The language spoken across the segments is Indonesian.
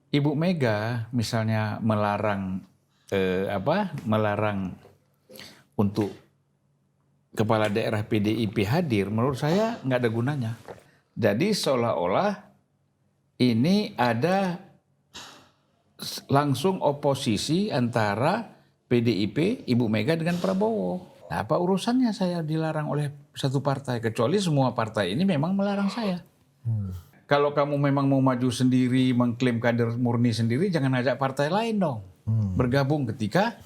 Ibu Mega misalnya melarang melarang untuk kepala daerah PDIP hadir, menurut saya nggak ada gunanya. Jadi seolah-olah ini ada langsung oposisi antara PDIP, Ibu Mega dengan Prabowo. Nah, apa urusannya saya dilarang oleh satu partai, kecuali semua partai ini memang melarang saya. Kalau kamu memang mau maju sendiri, mengklaim kader murni sendiri, jangan ajak partai lain dong. Bergabung ketika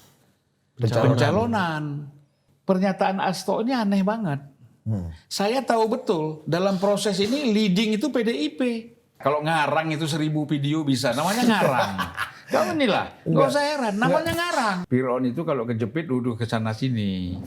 pencalonan. Pernyataan Asto ini aneh banget. Saya tahu betul dalam proses ini leading itu PDIP. Kalau ngarang itu 1000 video bisa, namanya ngarang. Kamu inilah, nggak usah heran, namanya ngarang. Fir'aun itu kalau kejepit duduk ke sana sini.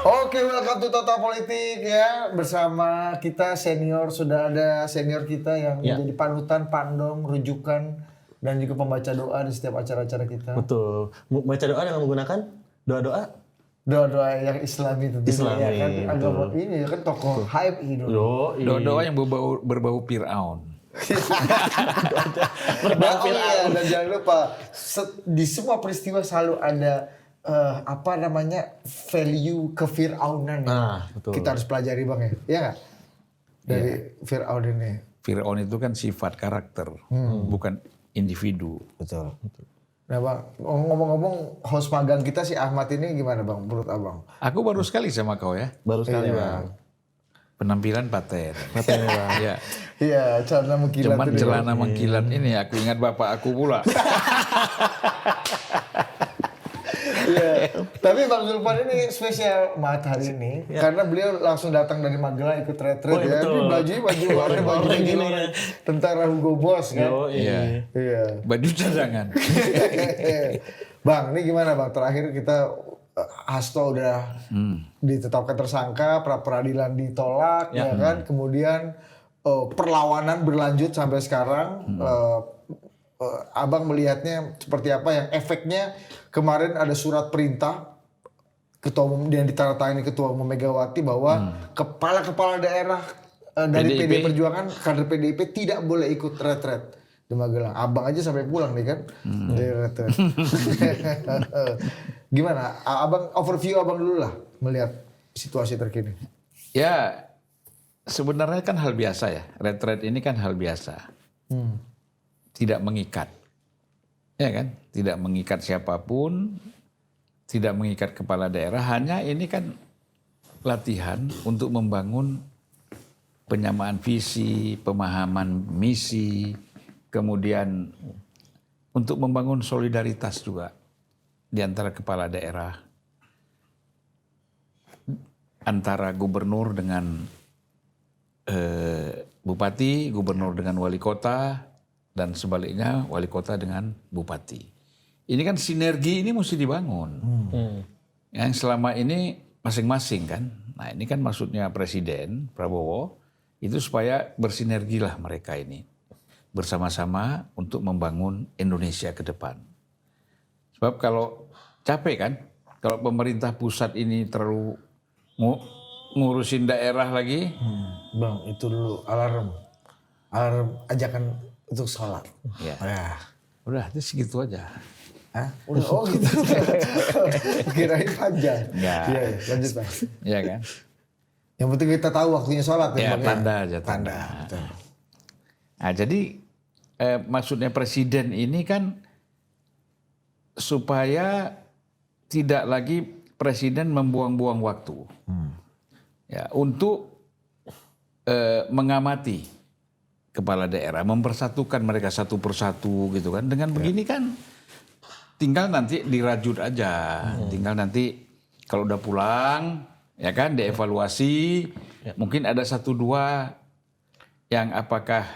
Oke, welcome to Total Politik ya. Bersama kita sudah ada senior kita yang menjadi panutan, pandong, rujukan, dan juga pembaca doa di setiap acara-acara kita. Betul. Baca doa dengan menggunakan doa-doa? Doa-doa yang Islami tentunya. Islami, ya kan, agama betul. ini kan tokoh hype ini. Doa-doa yang berbau Fir'aun. Dan jangan lupa di semua peristiwa selalu ada value kefir'aunan. Betul. Kita harus pelajari Bang ya. Iya nggak? Dari Fir'aun ini. Fir'aun itu kan sifat karakter, bukan individu. Betul. Nah Bang, ngomong-ngomong host magang kita si Ahmad ini gimana Bang menurut Abang? Aku baru sekali sama kau ya. Baru sekali, Iya. Bang. Penampilan paten. Paten, Bang. Ya. Iya, celana mengkilat. Cuman ini, celana Bang. mengkilat ini aku ingat bapak aku pula. Iya. Tapi Bang Zulfan ini spesial banget hari ini karena beliau langsung datang dari Magelang ikut retret ya. betul. Ini baju gini ya. tentara Hugo Boss kan. Iya. Iya. Baju cadangan. Bang, ini gimana Bang? Terakhir kita Hasto udah ditetapkan tersangka, pra peradilan ditolak, ya kan? Kemudian perlawanan berlanjut sampai sekarang. Abang melihatnya seperti apa yang efeknya kemarin ada surat perintah ketua umum yang ditandatangani ketua umum Megawati bahwa kepala-kepala daerah dari PDI Perjuangan kader PDIP tidak boleh ikut retret di Magelang. Abang aja sampai pulang nih kan dari retret. Gimana? Abang overview abang dulu lah melihat situasi terkini. Ya sebenarnya kan hal biasa ya. Retret ini kan hal biasa. Tidak mengikat. Ya kan? Tidak mengikat siapapun, tidak mengikat kepala daerah, hanya ini kan latihan untuk membangun penyamaan visi, pemahaman misi, kemudian untuk membangun solidaritas juga di antara kepala daerah, antara gubernur dengan bupati, gubernur dengan wali kota, dan sebaliknya wali kota dengan bupati. Ini kan sinergi ini mesti dibangun. Yang selama ini masing-masing kan. Nah ini kan maksudnya Presiden Prabowo itu supaya bersinergilah mereka ini. Bersama-sama untuk membangun Indonesia ke depan. Sebab kalau capek kan, kalau pemerintah pusat ini terlalu ngurusin daerah lagi. Bang, itu dulu alarm ajakan untuk sholat. Ya. Ya. Udah, itu segitu aja. Hah? Udah, oh gitu. Kirain panjang. Enggak. Iya, lanjut Bang. Iya kan? Yang penting kita tahu waktunya sholat Ya, Bang, tanda aja, Tanda. tanda. Betul. Nah, jadi maksudnya presiden ini kan supaya tidak lagi presiden membuang-buang waktu. Ya, untuk mengamati kepala daerah, mempersatukan mereka satu persatu gitu kan. Dengan begini kan tinggal nanti dirajut aja. Tinggal nanti kalau udah pulang ya kan dievaluasi. Mungkin ada 1-2 yang apakah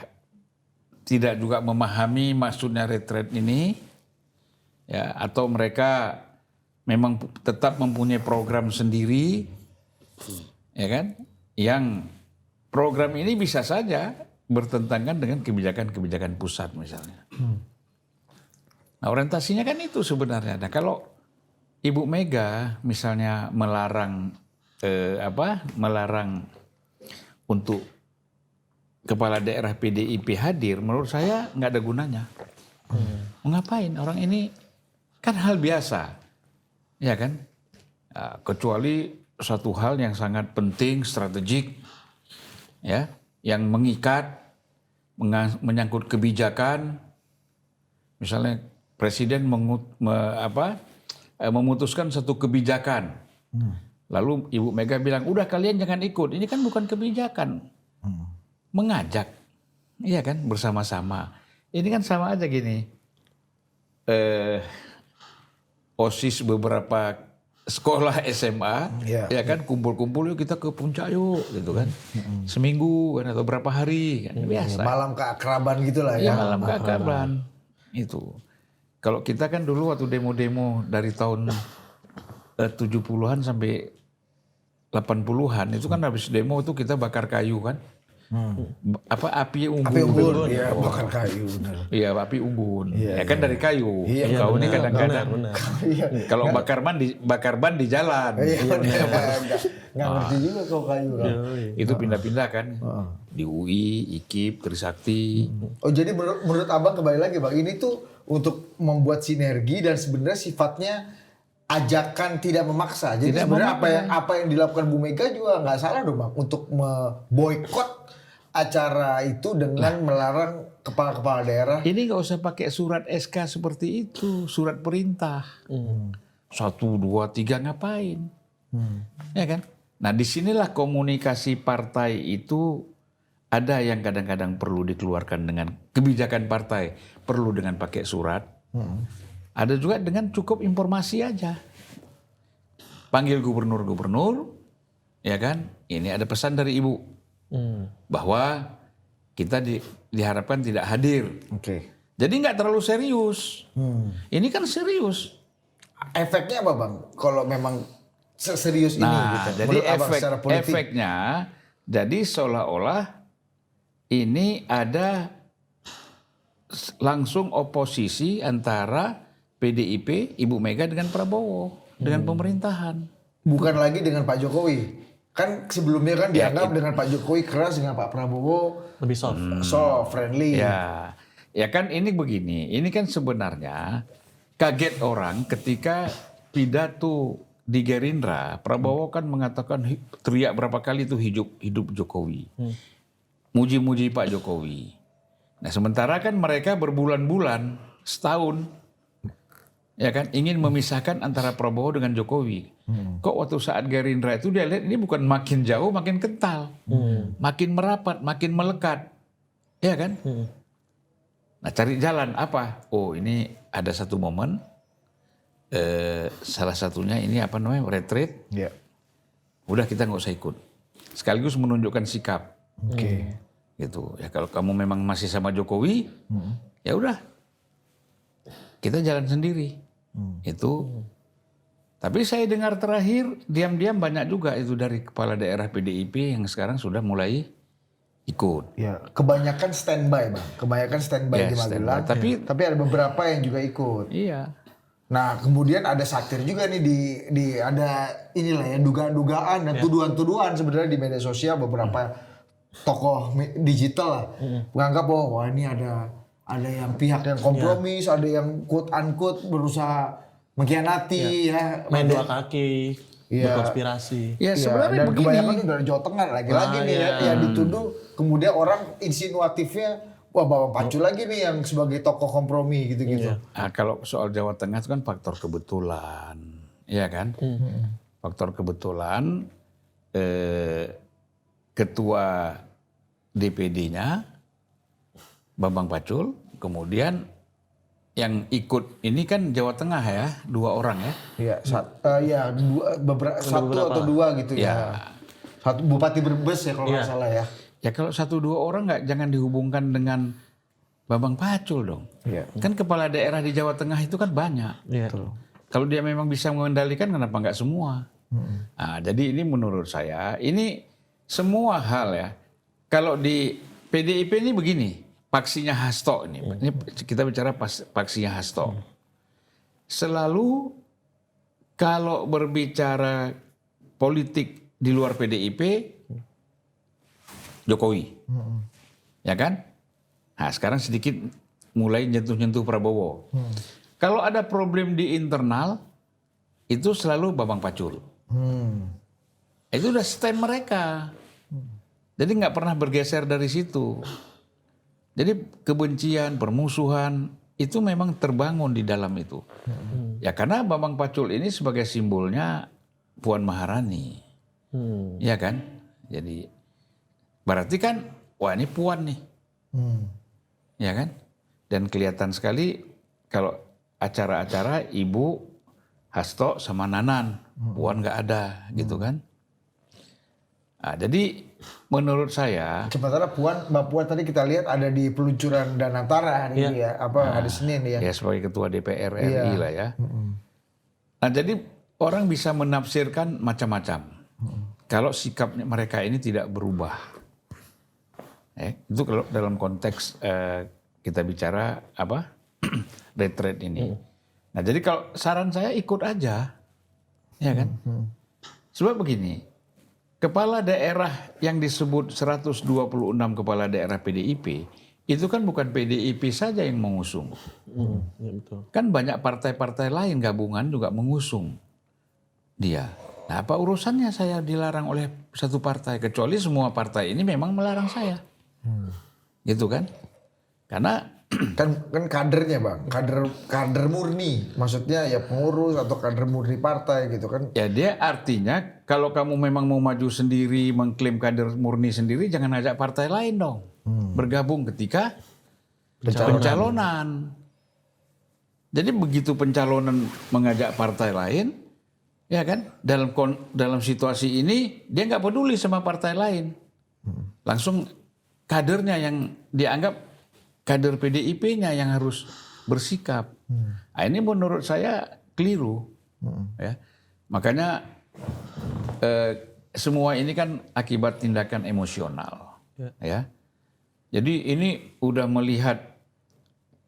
tidak juga memahami maksudnya retret ini ya, atau mereka memang tetap mempunyai program sendiri ya kan yang program ini bisa saja bertentangan dengan kebijakan-kebijakan pusat misalnya. Nah, orientasinya kan itu sebenarnya. Nah, kalau Ibu Mega misalnya melarang untuk kepala daerah PDIP hadir, menurut saya nggak ada gunanya. Ngapain orang ini kan hal biasa, ya kan? Kecuali satu hal yang sangat penting, strategik, ya, yang mengikat, menyangkut kebijakan, misalnya presiden memutuskan satu kebijakan, lalu Ibu Mega bilang, udah kalian jangan ikut, ini kan bukan kebijakan, mengajak, iya kan, bersama-sama. Ini kan sama aja gini, OSIS beberapa sekolah SMA, ya kan, kumpul-kumpul yuk kita ke puncak yuk, gitu kan, seminggu kan, atau berapa hari, kan, biasa. Malam keakraban gitulah Ya, ya. malam keakraban itu. Kalau kita kan dulu waktu demo-demo dari tahun 70-an sampai 80-an itu kan habis demo itu kita bakar kayu kan. Api unggun. Api unggun, iya, bakar kayu. Iya, api unggun. Ya kan dari kayu. Kau ini kadang-kadang kalau bakar ban di jalan. Nggak ngerti juga kau kayu. Itu pindah-pindah kan. Di UI, IKIP, Trisakti. Oh, jadi menurut Abang kembali lagi Bang, ini tuh untuk membuat sinergi dan sebenarnya sifatnya ajakan tidak memaksa. Jadi sebenarnya apa yang dilakukan Bu Mega juga nggak salah dong Bang untuk memboikot acara itu dengan melarang kepala-kepala daerah. Ini nggak usah pakai surat SK seperti itu, surat perintah. 1, 2, 3 ngapain? Ya kan? Nah, disinilah komunikasi partai itu ada yang kadang-kadang perlu dikeluarkan dengan kebijakan partai, perlu dengan pakai surat. Ada juga dengan cukup informasi aja. Panggil gubernur-gubernur, ya kan? Ini ada pesan dari Ibu. Bahwa kita diharapkan tidak hadir. Jadi nggak terlalu serius. Ini kan serius. Efeknya apa Bang? Kalau memang serius ini gitu. Jadi Menurut Abang secara politik. efeknya jadi seolah-olah ini ada langsung oposisi antara PDIP, Ibu Mega dengan Prabowo, dengan pemerintahan. Bukan lagi dengan Pak Jokowi. Kan sebelumnya kan dianggap dengan Pak Jokowi keras, dengan Pak Prabowo lebih soft. soft, friendly. Ya kan ini begini, ini kan sebenarnya kaget orang ketika pidato di Gerindra, Prabowo kan mengatakan teriak berapa kali itu hidup Jokowi. Muji-muji Pak Jokowi. Nah, sementara kan mereka berbulan-bulan, setahun, ya kan, ingin memisahkan antara Prabowo dengan Jokowi. Kok waktu saat Gerindra itu dia lihat ini bukan makin jauh, makin kental, makin merapat, makin melekat, ya kan? Nah, cari jalan apa? Oh, ini ada satu momen, salah satunya ini apa namanya, retreat. Udah kita nggak usah ikut, sekaligus menunjukkan sikap. Gitu ya, kalau kamu memang masih sama Jokowi, ya udah kita jalan sendiri. Itu. Tapi saya dengar terakhir diam-diam banyak juga itu dari kepala daerah PDIP yang sekarang sudah mulai ikut. Ya, kebanyakan standby Bang, kebanyakan standby di Magelang. Tapi ada beberapa yang juga ikut. Iya. Nah, kemudian ada satir juga nih di ada inilah ya dugaan-dugaan dan tuduhan-tuduhan sebenarnya di media sosial beberapa tokoh digital lah menganggap bahwa wah ini ada yang pihak yang kompromis, ada yang quote unquote berusaha mengkhianati ya, main dua kaki, berkonspirasi. Ya sebenarnya dan begini. kebanyakan itu dari Jawa Tengah lagi-lagi nih yang dituduh, kemudian orang insinuatifnya wah Bambang Pacul lagi nih yang sebagai tokoh kompromi gitu-gitu. Nah, kalau soal Jawa Tengah itu kan faktor kebetulan, ya kan? Faktor kebetulan ketua DPD-nya Bambang Pacul, kemudian yang ikut ini kan Jawa Tengah ya, 2 orang ya. Iya, satu atau dua gitu ya. Satu Bupati Brebes ya kalau nggak salah ya. Ya kalau 1-2 orang jangan dihubungkan dengan Bambang Pacul dong. Kan kepala daerah di Jawa Tengah itu kan banyak. Kalau dia memang bisa mengendalikan, kenapa nggak semua? Nah, jadi ini menurut saya, ini semua hal ya, kalau di PDIP ini begini, paksinya Hasto ini. Ini kita bicara paksinya Hasto. Selalu kalau berbicara politik di luar PDIP, Jokowi. Ya kan? Nah, sekarang sedikit mulai nyentuh-nyentuh Prabowo. Kalau ada problem di internal, itu selalu Bambang Pacul. Itu udah stand mereka. Jadi nggak pernah bergeser dari situ. Jadi kebencian, permusuhan, itu memang terbangun di dalam itu. Ya karena Bambang Pacul ini sebagai simbolnya Puan Maharani. Ya kan? Jadi berarti kan, wah ini Puan nih. Ya kan? Dan kelihatan sekali kalau acara-acara Ibu, Hasto sama Nanan, Puan nggak ada gitu kan. Nah, jadi menurut saya, Sementara Mbak Puan tadi kita lihat ada di peluncuran Danantara hari ini ya, hari Senin ya. ya sebagai ketua DPR RI lah ya. Nah, jadi orang bisa menafsirkan macam-macam. Kalau sikap mereka ini tidak berubah. Itu kalau dalam konteks kita bicara retreat ini. Nah, jadi kalau saran saya ikut aja. Ya kan? Sebab begini, kepala daerah yang disebut 126 kepala daerah PDIP, itu kan bukan PDIP saja yang mengusung. Ya, betul. Kan banyak partai-partai lain gabungan juga mengusung dia. Nah, apa urusannya saya dilarang oleh satu partai? Kecuali semua partai ini memang melarang saya. Gitu kan? Karena kan kadernya Bang, kader murni, maksudnya ya pengurus atau kader murni partai gitu kan. ya dia artinya kalau kamu memang mau maju sendiri, mengklaim kader murni sendiri, jangan ajak partai lain dong. Bergabung ketika pencalonan. Jadi begitu pencalonan mengajak partai lain, ya kan? Dalam situasi ini dia nggak peduli sama partai lain. Langsung kadernya yang dianggap kader PDIP-nya yang harus bersikap. Nah, ini menurut saya keliru. Ya. Makanya semua ini kan akibat tindakan emosional. Ya. Jadi ini udah melihat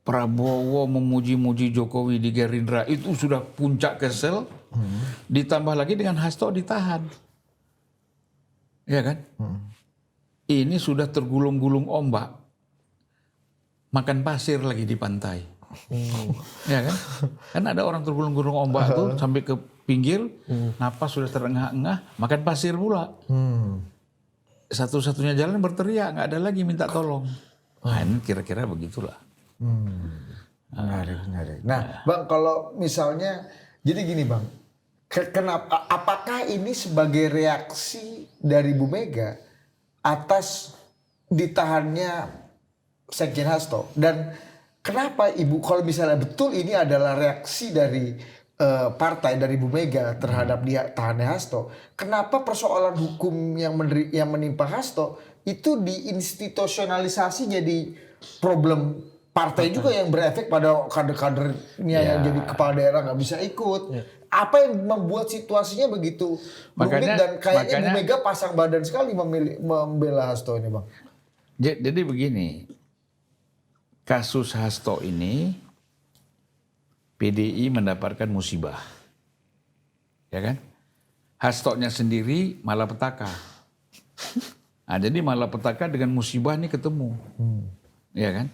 Prabowo memuji-muji Jokowi di Gerindra, itu sudah puncak kesel. Ditambah lagi dengan Hasto ditahan. Ya kan? Ini sudah tergulung-gulung ombak. Makan pasir lagi di pantai. Ya kan? Kan ada orang tergulung-gulung ombak tuh sampai ke pinggir, napas sudah terengah-engah, makan pasir pula. Satu-satunya jalan berteriak, nggak ada lagi minta tolong. Nah, ini kira-kira begitulah. Menarik. Nah, Bang, kalau misalnya, jadi gini Bang, kenapa? Apakah ini sebagai reaksi dari Bu Mega atas ditahannya Sekjen Hasto, dan kenapa Ibu, kalau misalnya betul ini adalah reaksi dari partai dari Bu Mega terhadap dia tahannya Hasto, kenapa persoalan hukum yang menimpa Hasto itu diinstitusionalisasi jadi problem partai juga yang berefek pada kader-kadernya yang jadi kepala daerah nggak bisa ikut. Apa yang membuat situasinya begitu rumit dan kayaknya Bu Mega pasang badan sekali membela Hasto ini Bang. Jadi begini, kasus Hasto ini PDI mendapatkan musibah, ya kan? Hastonya sendiri malapetaka. Nah, jadi malapetaka dengan musibah ini ketemu, ya kan?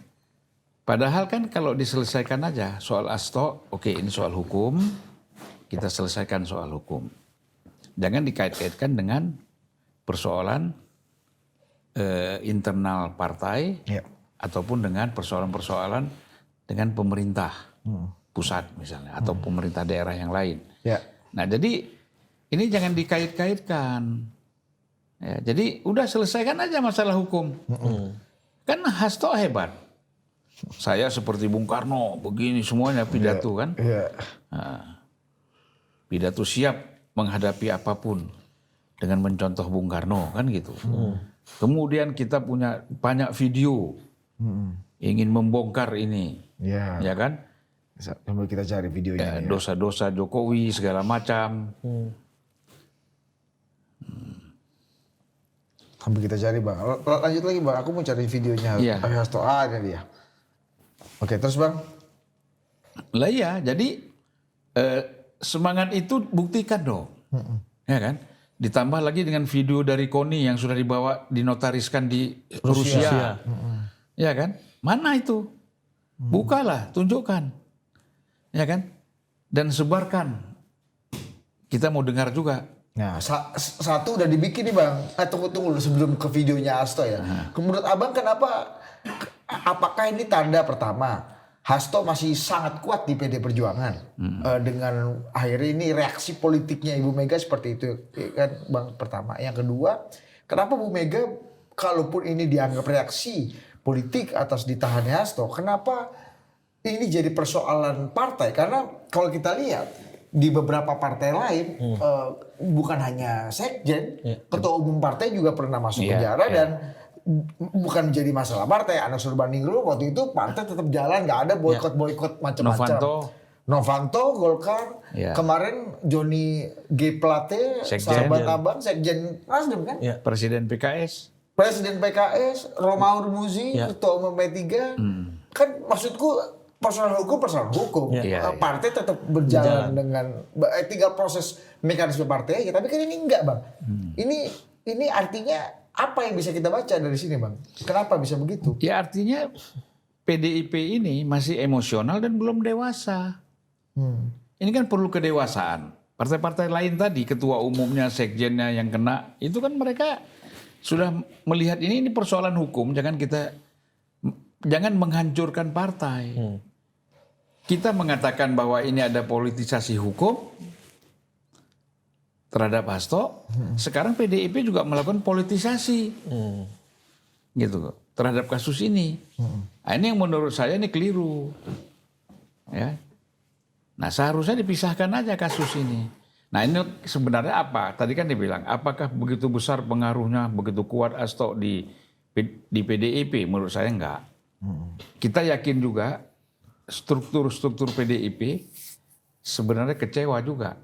Padahal kan kalau diselesaikan aja soal Hasto, oke, ini soal hukum, kita selesaikan soal hukum. Jangan dikait-kaitkan dengan persoalan internal partai. Ataupun dengan persoalan-persoalan dengan pemerintah pusat misalnya, atau pemerintah daerah yang lain. Nah, jadi ini jangan dikait-kaitkan. Ya, jadi udah selesaikan aja masalah hukum. Kan Hasto hebat. Saya seperti Bung Karno, begini semuanya pidato kan. Nah, pidato siap menghadapi apapun dengan mencontoh Bung Karno kan gitu. Kemudian kita punya banyak video. Ingin membongkar ini, ya kan? Sambil kita cari videonya. Dosa-dosa Jokowi segala macam. Sambil kita cari Bang. Lanjut lagi Bang, aku mau cari videonya Iya. Hasto. Ada dia. Oke, terus Bang? Lah iya, jadi semangat itu buktikan dong. Ya kan? Ditambah lagi dengan video dari Koni yang sudah dibawa dinotariskan di Rusia. Ya kan? Mana itu? Bukalah, tunjukkan. Ya kan? Dan sebarkan. Kita mau dengar juga. Nah, satu udah dibikin nih Bang. Tunggu dulu sebelum ke videonya Hasto ya. Menurut Abang kenapa, apakah ini tanda pertama Hasto masih sangat kuat di PD Perjuangan dengan akhirnya ini reaksi politiknya Ibu Mega seperti itu kan Bang pertama. Yang kedua, kenapa Bu Mega kalaupun ini dianggap reaksi politik atas ditahannya Hasto, kenapa ini jadi persoalan partai? Karena kalau kita lihat di beberapa partai lain bukan hanya sekjen, ketua umum partai juga pernah masuk penjara dan bukan jadi masalah partai. Anas Urbaningrum waktu itu partai tetap jalan, nggak ada boykot macam-macam. Novanto, Golkar, kemarin Joni G Plate, sahabat Abang, sekjen Nasdem kan? Presiden PKS. Presiden PKS, Roma Hurmuzi, ketua umum P3, kan maksudku persoalan hukum, partai tetap berjalan dengan tinggal proses mekanisme partai aja. Tapi kan ini enggak Bang. Ini artinya apa yang bisa kita baca dari sini Bang? Kenapa bisa begitu? Ya artinya PDIP ini masih emosional dan belum dewasa. Ini kan perlu kedewasaan. Partai-partai lain tadi, ketua umumnya, sekjennya yang kena, itu kan mereka sudah melihat ini persoalan hukum. Jangan menghancurkan partai. Kita mengatakan bahwa ini ada politisasi hukum terhadap Hasto. Sekarang PDIP juga melakukan politisasi, gitu terhadap kasus ini. Nah, ini yang menurut saya ini keliru. Ya. Nah seharusnya dipisahkan aja kasus ini. Nah ini sebenarnya apa? Tadi kan dibilang, apakah begitu besar pengaruhnya, begitu kuat Hasto di PDIP? Menurut saya enggak. Kita yakin juga struktur PDIP sebenarnya kecewa juga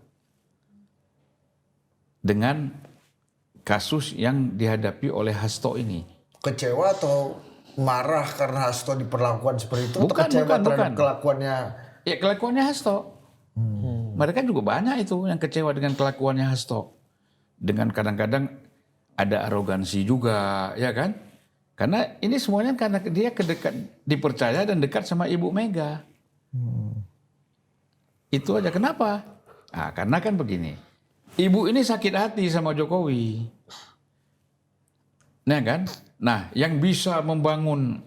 dengan kasus yang dihadapi oleh Hasto ini. Kecewa atau marah karena Hasto diperlakukan seperti itu? Atau kecewa terhadap kelakuannya? Ya kelakuannya Hasto. Mereka juga banyak itu yang kecewa dengan kelakuannya Hasto. Dengan kadang-kadang ada arogansi juga, ya kan? Karena ini semuanya karena dia dipercaya dan dekat sama Ibu Mega. Itu aja. Kenapa? Nah, karena kan begini. Ibu ini sakit hati sama Jokowi. Nah kan? Nah, yang bisa membangun,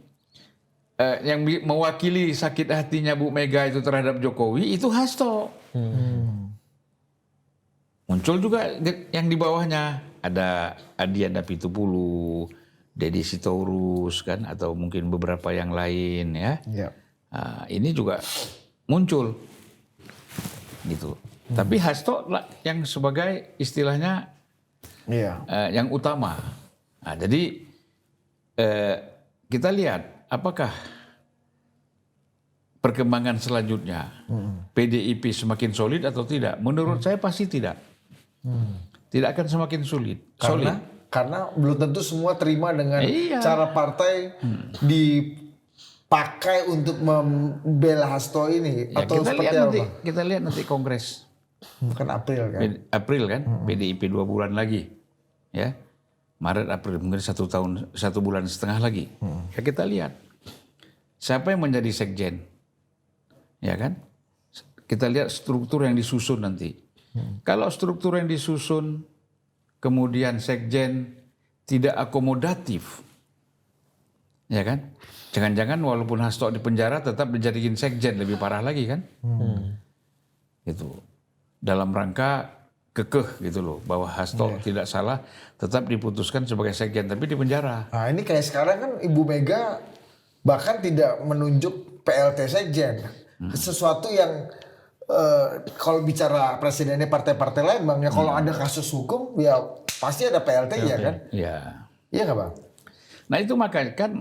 yang mewakili sakit hatinya Bu Mega itu terhadap Jokowi, itu Hasto. Muncul juga yang di bawahnya. Ada Adiana Pitupulu, Deddy Sitorus kan, atau mungkin beberapa yang lain ya. Nah, ini juga muncul gitu. Tapi Hasto yang sebagai istilahnya yang utama. Nah, jadi kita lihat apakah perkembangan selanjutnya PDIP semakin solid atau tidak. Menurut saya pasti tidak. Tidak akan semakin sulit. Karena belum tentu semua terima dengan cara partai dipakai untuk membela Hasto ini. Ya, atau seperti apa? Kita lihat nanti Kongres. Bukan April kan? April kan, PDIP 2 bulan lagi. Ya, Maret, April, mungkin 1 tahun, 1 bulan setengah lagi. Ya kita lihat. Siapa yang menjadi sekjen? Ya kan? Kita lihat struktur yang disusun nanti. Kalau struktur yang disusun, kemudian sekjen tidak akomodatif, ya kan? Jangan-jangan walaupun Hasto di penjara tetap dijadiin sekjen, lebih parah lagi kan? Gitu. Dalam rangka kekeh gitu loh, bahwa Hasto tidak salah, tetap diputuskan sebagai sekjen, tapi di penjara. Nah ini kayak sekarang kan Ibu Mega bahkan tidak menunjuk PLT sekjen. Sesuatu yang kalau bicara presidennya partai-partai lain Bang, ya kalau ada kasus hukum ya pasti ada PLT ya kan? Iya. Iya nggak Bang? Nah itu makanya kan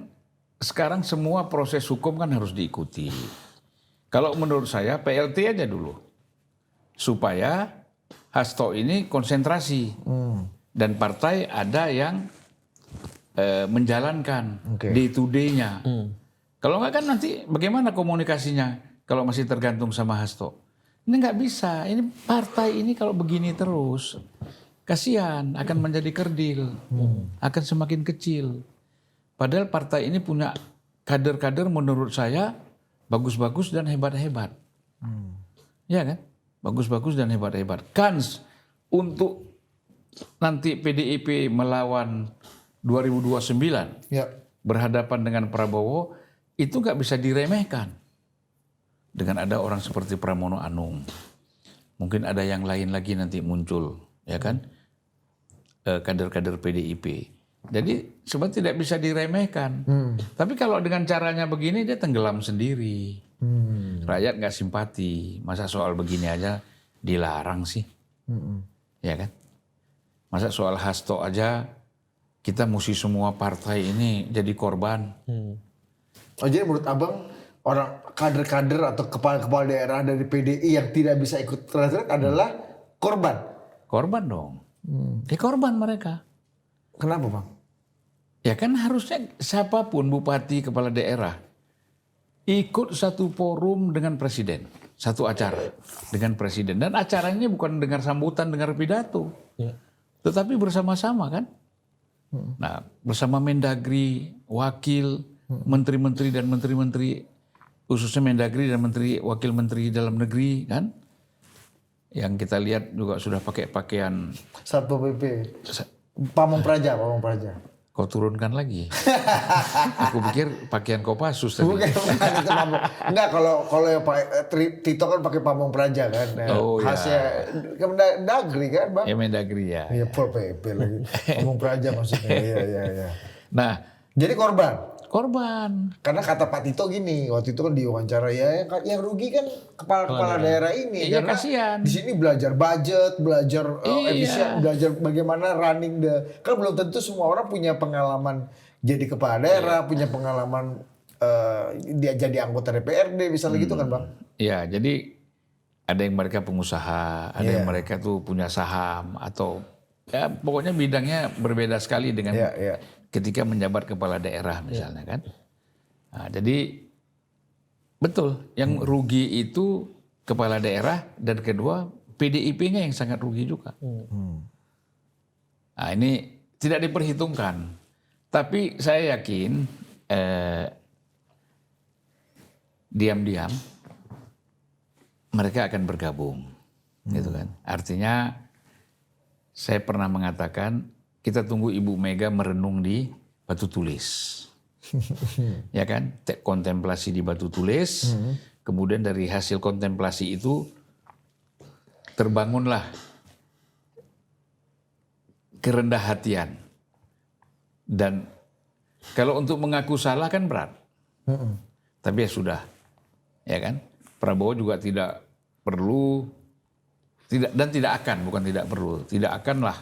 sekarang semua proses hukum kan harus diikuti. Kalau menurut saya PLT aja dulu. Supaya Hasto ini konsentrasi. Dan partai ada yang menjalankan day to day-nya. Kalau nggak kan nanti bagaimana komunikasinya kalau masih tergantung sama Hasto? Ini nggak bisa. Ini partai ini kalau begini terus, kasihan akan menjadi kerdil, akan semakin kecil. Padahal partai ini punya kader-kader menurut saya bagus-bagus dan hebat-hebat. Ya kan? Bagus-bagus dan hebat-hebat. Kans untuk nanti PDIP melawan 2029 berhadapan dengan Prabowo itu nggak bisa diremehkan. Dengan ada orang seperti Pramono Anung, mungkin ada yang lain lagi nanti muncul, ya kan? Kader-kader PDIP. Jadi sebenarnya tidak bisa diremehkan. Tapi kalau dengan caranya begini dia tenggelam sendiri. Rakyat nggak simpati. Masa soal begini aja dilarang sih, ya kan? Masa soal Hasto aja kita mesti semua partai ini jadi korban. Oh, jadi menurut abang orang kader-kader atau kepala-kepala daerah dari PDI yang tidak bisa ikut terlibat adalah korban? Korban dong. Korban mereka. Kenapa bang? Ya kan harusnya siapapun bupati kepala daerah ikut satu forum dengan presiden. Satu acara dengan presiden. Dan acaranya bukan dengar sambutan, dengar pidato. Tetapi bersama-sama kan. Nah, bersama Mendagri, wakil, menteri-menteri dan menteri-menteri, khususnya Mendagri dan menteri wakil menteri dalam negeri kan, yang kita lihat juga sudah pakai pakaian Satpol PP, Pamong Praja. Kau turunkan lagi. Aku pikir pakaian Kopassus tadi. Bukan itu Pamong. Enggak, kalau yang Pak Tito kan pakai Pamong Praja kan. Oh, khasnya Mendagri kan bang. Ya Mendagri ya. Iya, Pol PP lagi. Pamong Praja maksudnya. Iya. Nah, jadi korban. Karena kata Pak Tito gini, waktu itu kan diwawancara ya yang rugi kan kepala-kepala daerah ini. Iya, karena kasihan. di sini belajar budget, belajar efisien, belajar bagaimana running kan belum tentu semua orang punya pengalaman jadi kepala daerah, punya pengalaman dia jadi anggota DPRD misalnya gitu kan bang. Iya, jadi ada yang mereka pengusaha, ada yang mereka tuh punya saham atau ya pokoknya bidangnya berbeda sekali dengan ketika menjabat kepala daerah misalnya kan. Nah, jadi betul yang rugi itu kepala daerah dan kedua PDIP-nya yang sangat rugi juga. Nah, ini tidak diperhitungkan. Tapi saya yakin diam-diam mereka akan bergabung, gitu kan. Artinya saya pernah mengatakan kita tunggu Ibu Mega merenung di batu tulis, ya kan? Kontemplasi di batu tulis, kemudian dari hasil kontemplasi itu terbangunlah kerendah hatian. Dan kalau untuk mengaku salah kan berat, tapi ya sudah, ya kan? Prabowo juga tidak perlu, tidak akan, bukan tidak perlu, tidak akan lah.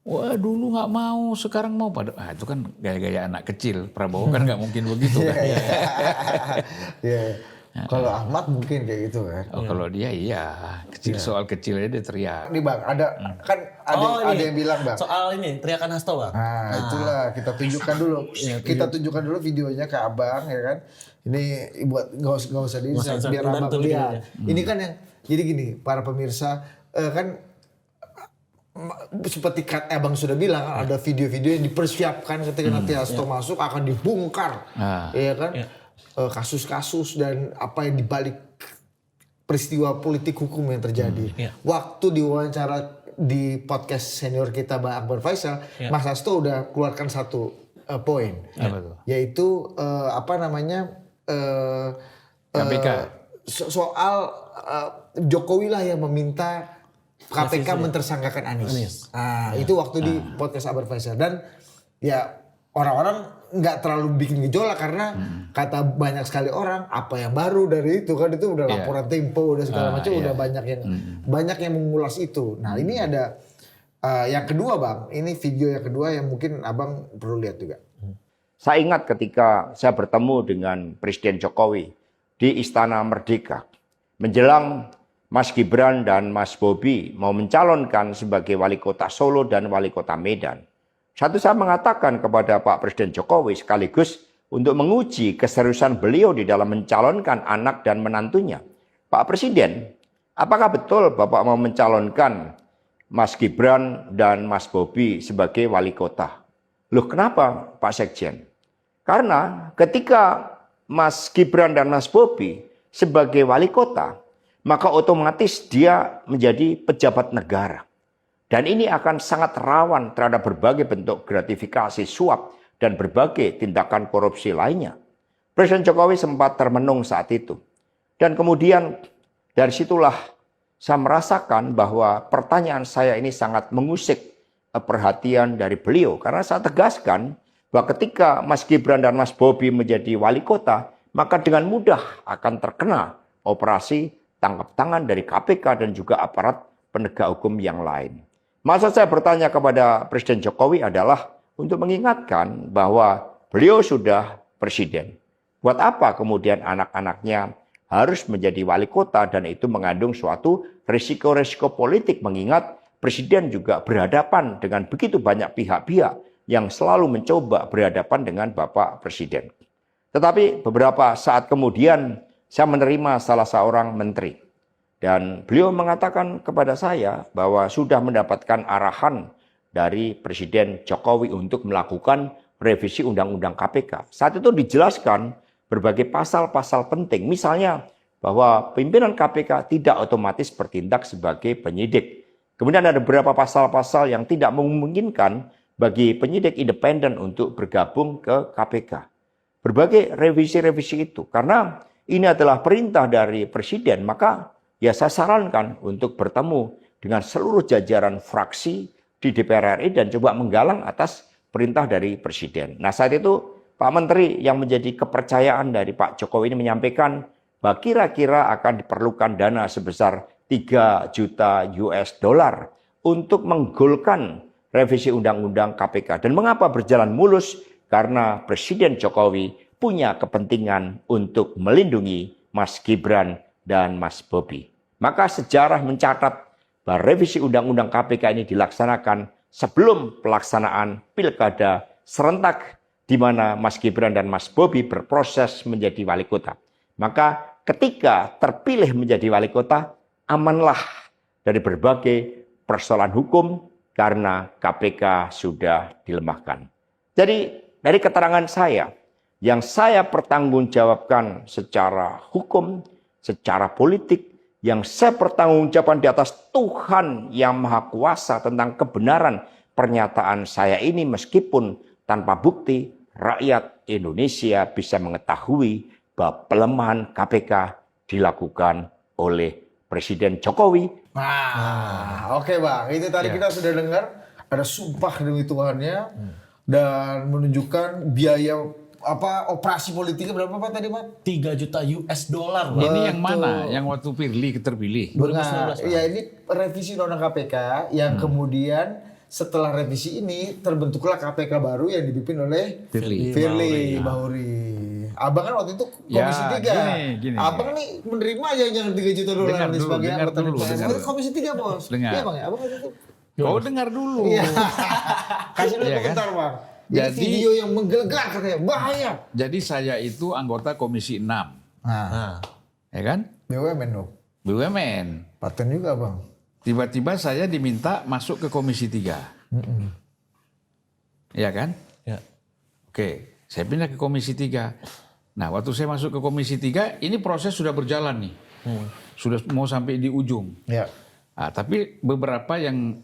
Wah dulu nggak mau, sekarang mau. Itu kan gaya-gaya anak kecil. Prabowo kan nggak mungkin begitu kan. Kalau Ahmad mungkin kayak gitu kan. Kalau dia iya, kecil soal kecilnya dia teriak. Ini bang, kan ada yang bilang bang. Soal ini teriakan Hasto bang. Nah itulah kita tunjukkan dulu. Kita tunjukkan dulu videonya ke abang ya kan. Ini buat nggak usah di biar abang lihat. Ini kan yang jadi gini para pemirsa kan. Seperti abang sudah bilang ada video-video yang dipersiapkan ketika nanti Hasto masuk akan dibongkar, ya kan, kasus-kasus dan apa yang dibalik peristiwa politik hukum yang terjadi. Waktu diwawancara di podcast senior kita Bang Akbar Faisal, Mas Hasto udah keluarkan satu poin, yaitu apa namanya KPK soal Jokowi lah yang meminta KPK mentersangkakan Anies. Nah, itu waktu di podcast Akbar Faisal. Dan ya orang-orang nggak terlalu bikin gejolak karena kata banyak sekali orang apa yang baru dari itu kan itu udah laporan Tempo udah segala macam udah banyak yang mengulas itu. Nah ini ada yang kedua bang, ini video yang kedua yang mungkin abang perlu lihat juga. Saya ingat ketika saya bertemu dengan Presiden Jokowi di Istana Merdeka menjelang Mas Gibran dan Mas Bobi mau mencalonkan sebagai wali kota Solo dan wali kota Medan. Satu, saya mengatakan kepada Pak Presiden Jokowi sekaligus untuk menguji keseriusan beliau di dalam mencalonkan anak dan menantunya. Pak Presiden, apakah betul Bapak mau mencalonkan Mas Gibran dan Mas Bobi sebagai wali kota? Loh, kenapa Pak Sekjen? Karena ketika Mas Gibran dan Mas Bobi sebagai wali kota, maka otomatis dia menjadi pejabat negara. Dan ini akan sangat rawan terhadap berbagai bentuk gratifikasi, suap, dan berbagai tindakan korupsi lainnya. Presiden Jokowi sempat termenung saat itu. Dan kemudian dari situlah saya merasakan bahwa pertanyaan saya ini sangat mengusik perhatian dari beliau. Karena saya tegaskan bahwa ketika Mas Gibran dan Mas Bobi menjadi wali kota, maka dengan mudah akan terkena operasi tangkap tangan dari KPK dan juga aparat penegak hukum yang lain. Maksud saya bertanya kepada Presiden Jokowi adalah untuk mengingatkan bahwa beliau sudah presiden. Buat apa kemudian anak-anaknya harus menjadi wali kota, dan itu mengandung suatu risiko-risiko politik, mengingat presiden juga berhadapan dengan begitu banyak pihak-pihak yang selalu mencoba berhadapan dengan Bapak Presiden. Tetapi beberapa saat kemudian saya menerima salah seorang menteri. Dan beliau mengatakan kepada saya bahwa sudah mendapatkan arahan dari Presiden Jokowi untuk melakukan revisi Undang-Undang KPK. Saat itu dijelaskan berbagai pasal-pasal penting. Misalnya bahwa pimpinan KPK tidak otomatis bertindak sebagai penyidik. Kemudian ada beberapa pasal-pasal yang tidak memungkinkan bagi penyidik independen untuk bergabung ke KPK. Berbagai revisi-revisi itu. Karena ini adalah perintah dari Presiden, maka ya saya sarankan untuk bertemu dengan seluruh jajaran fraksi di DPR RI dan coba menggalang atas perintah dari Presiden. Nah, saat itu Pak Menteri yang menjadi kepercayaan dari Pak Jokowi ini menyampaikan bahwa kira-kira akan diperlukan dana sebesar 3 juta US dollar untuk menggolkan revisi Undang-Undang KPK. Dan mengapa berjalan mulus? Karena Presiden Jokowi punya kepentingan untuk melindungi Mas Gibran dan Mas Bobi. Maka sejarah mencatat bahwa revisi Undang-Undang KPK ini dilaksanakan sebelum pelaksanaan pilkada serentak di mana Mas Gibran dan Mas Bobi berproses menjadi wali kota. Maka ketika terpilih menjadi wali kota, amanlah dari berbagai persoalan hukum karena KPK sudah dilemahkan. Jadi dari keterangan saya, yang saya pertanggungjawabkan secara hukum, secara politik, yang saya pertanggungjawabkan di atas Tuhan yang Maha Kuasa tentang kebenaran pernyataan saya ini, meskipun tanpa bukti, rakyat Indonesia bisa mengetahui bahwa pelemahan KPK dilakukan oleh Presiden Jokowi. Nah, oke Bang, itu tadi kita sudah dengar ada sumpah demi Tuhannya dan menunjukkan biaya operasi politiknya berapa Pak tadi Pak? 3 juta US dollar. Bang. Ini yang mana? Yang waktu Firly terpilih? 2019, ya ini revisi Undang-Undang KPK yang kemudian setelah revisi ini terbentuklah KPK baru yang dipimpin oleh Firly Bahuri. Abang kan waktu itu Komisi 3. Gini. Abang nih menerima aja yang 3 juta dolar ini sebagai anggota DPR. Komisi 3 Bos. Iya Bang ya, Abang waktu itu. Kau dengar dulu. Iya. Kasih dulu Iya kan? komentar Bang. Jadi video yang menggelegar katanya, bahaya. Jadi saya itu anggota Komisi 6. Nah, Ya kan? BUMN dong. BUMN. Paten juga Bang. Tiba-tiba saya diminta masuk ke Komisi 3. Iya kan? Ya. Oke, saya pindah ke Komisi 3. Nah, waktu saya masuk ke Komisi 3, ini proses sudah berjalan nih. Sudah mau sampai di ujung. Ya. Nah, tapi beberapa yang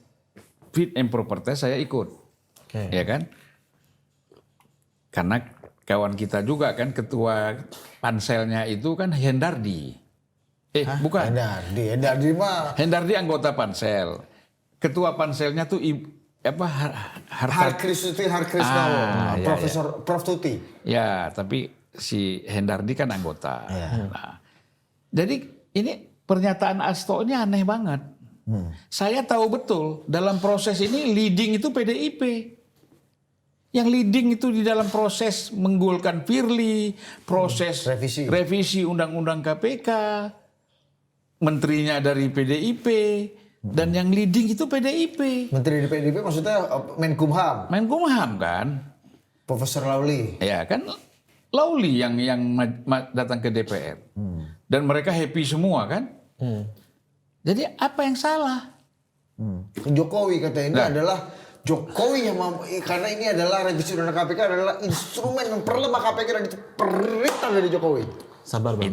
fit and proper test saya ikut. Oke. Ya kan? Karena kawan kita juga kan ketua panselnya itu kan Hendardi. Bukan. Hendardi mah Hendardi anggota pansel. Ketua panselnya tuh Harkrisnawo, Profesor Prof Tuti. Ya, tapi si Hendardi kan anggota. Nah, jadi ini pernyataan Hasto ini aneh banget. Saya tahu betul dalam proses ini leading itu PDIP. Yang leading itu di dalam proses menggolkan Firly, proses revisi Undang-Undang KPK, menterinya dari PDIP, Dan yang leading itu PDIP. Menteri di PDIP maksudnya Menkumham, Menkumham kan. Profesor Lauli. Ya kan Lauli yang datang ke DPR. Dan mereka happy semua kan. Jadi apa yang salah? Jokowi kata ini adalah Jokowi yang karena ini adalah revisi undang-undang KPK adalah instrumen memperlemah KPK dan itu perintah dari Jokowi. Sabar Bang.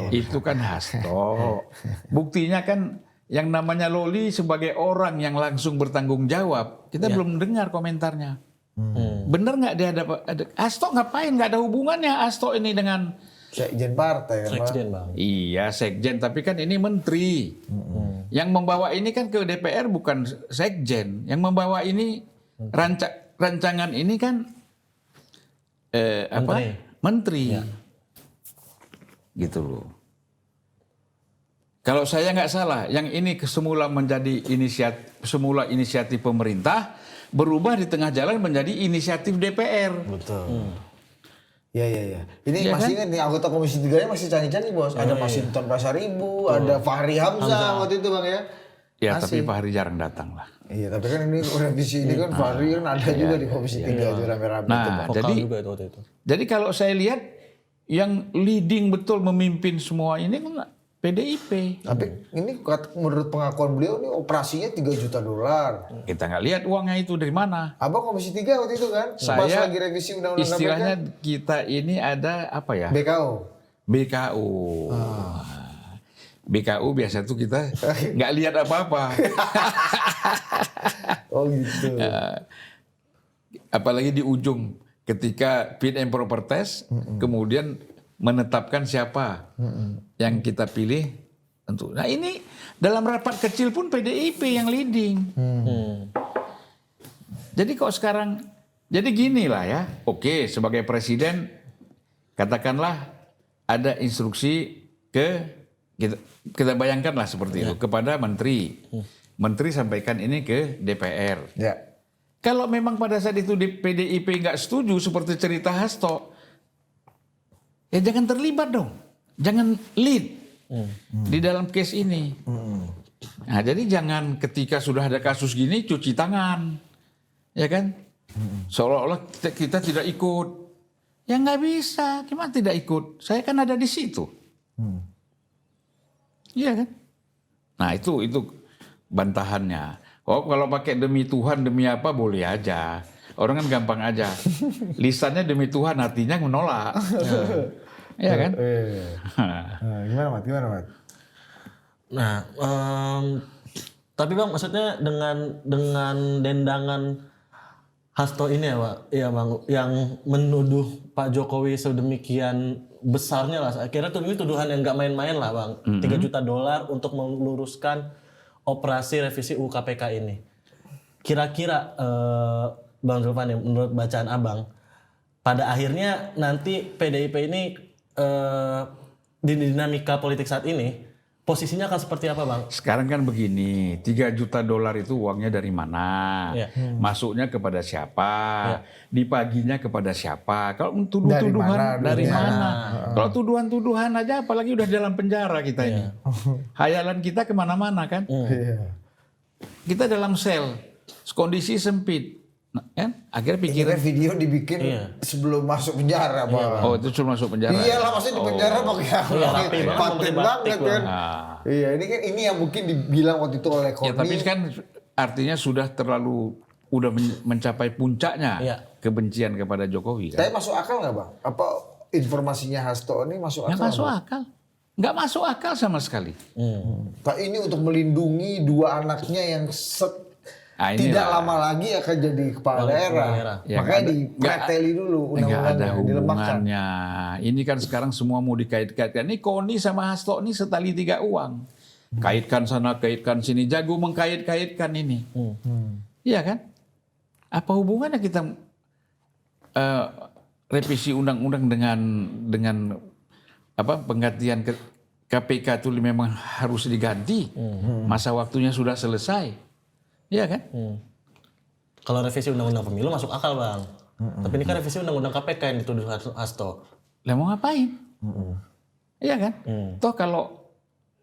Itu kan Hasto. Buktinya kan yang namanya Loli sebagai orang yang langsung bertanggung jawab, kita belum dengar komentarnya. Bener nggak dia ada Hasto ngapain? Nggak ada hubungannya Hasto ini dengan Sekjen partai kan, Pak? Sekjen Bang. Iya sekjen, tapi kan ini menteri. Yang membawa ini kan ke DPR bukan sekjen. Yang membawa ini rancangan ini kan Menteri. Ya. Gitu loh. Kalau saya nggak salah, yang ini semula menjadi inisiatif pemerintah, berubah di tengah jalan menjadi inisiatif DPR. Betul. Iya. Ini Ya masih kan? ingat nih anggota Komisi 3-nya masih canggih-canggih bos. Ada Masinton Pasaribu, ada Fahri Hamzah waktu itu Bang ya. Ya Masih. tapi Pak Hari jarang datang lah. Iya tapi kan ini revisi ini kan Fahri kan ada juga di Komisi 3 itu rame-rame itu Bang. Vokal Jadi juga itu waktu itu. Jadi kalau saya lihat yang leading betul memimpin semua ini kan PDIP. Tapi ini menurut pengakuan beliau ini operasinya $3 juta. Kita nggak lihat uangnya itu dari mana. Abang Komisi 3 waktu itu kan? Pas Saya lagi revisi undang-undang istilahnya KPK. kita ini ada apa ya? BKO. BKU. BKU biasa tuh kita nggak lihat apa-apa. Oh gitu. Apalagi di ujung ketika fit and proper test, kemudian menetapkan siapa yang kita pilih. Tentu. Nah ini dalam rapat kecil pun PDIP yang leading. Jadi kok sekarang, jadi gini lah ya. Oke, sebagai presiden, katakanlah ada instruksi kita bayangkanlah seperti itu kepada menteri. Menteri sampaikan ini ke DPR. Ya. Kalau memang pada saat itu di PDIP nggak setuju seperti cerita Hasto, ya jangan terlibat dong, jangan lead di dalam case ini. Nah, jadi jangan ketika sudah ada kasus gini cuci tangan, ya kan? Seolah-olah kita tidak ikut. Ya nggak bisa, gimana tidak ikut? Saya kan ada di situ. Iya kan? Nah itu bantahannya. Oh kalau pakai demi Tuhan demi apa boleh aja. Orang kan gampang aja. Lisannya demi Tuhan hatinya menolak. Iya kan? Gimana Mat? Nah, tapi Bang maksudnya dengan dendangan Hasto ini ya Pak, iya Bang, yang menuduh Pak Jokowi sedemikian besarnya lah. Akhirnya ini tuduhan yang nggak main-main lah Bang. $3 juta untuk meluruskan operasi revisi UU KPK ini. Kira-kira Bang Zulfan, menurut bacaan Abang, pada akhirnya nanti PDIP ini di dinamika politik saat ini posisinya akan seperti apa Bang? Sekarang kan begini, $3 juta itu uangnya dari mana? Ya. Masuknya kepada siapa? Dipaginya kepada siapa? Kalau tuduhan dari mana? Kalau tuduhan-tuduhan aja apalagi udah dalam penjara kita ini. Hayalan kita kemana-mana kan? Iya. Kita dalam sel, kondisi sempit. Nah, kan? Akhirnya pikiran, Kira video dibikin sebelum masuk penjara Bang. oh itu suruh masuk penjara. Iyalah maksudnya di penjara pakai rapi banget, paten banget kan. Nah, Iya ini yang mungkin dibilang waktu itu oleh ya Koni. tapi kan artinya sudah mencapai puncaknya kebencian kepada Jokowi kan? Tapi masuk akal nggak Bang? Apa informasinya Hasto ini masuk akal? Nggak masuk akal. Nggak masuk akal sama sekali. Pak ini untuk melindungi dua anaknya yang tidak lama lagi akan jadi kepala daerah. Ya, makanya dipreteli dulu nggak ada undang-undangnya, dilemahkan. hubungannya. Ini kan sekarang semua mau dikait-kaitkan. Ini Koni sama Hasto ini setali tiga uang. Kaitkan sana, kaitkan sini. Jago mengkait-kaitkan ini. Iya kan? Apa hubungannya kita revisi undang-undang dengan apa penggantian KPK itu memang harus diganti. Masa waktunya sudah selesai. Iya kan? Kalau revisi undang-undang pemilu masuk akal Bang. Tapi ini kan revisi undang-undang KPK yang dituduh Hasto. Lah mau ngapain? Iya kan? Toh kalau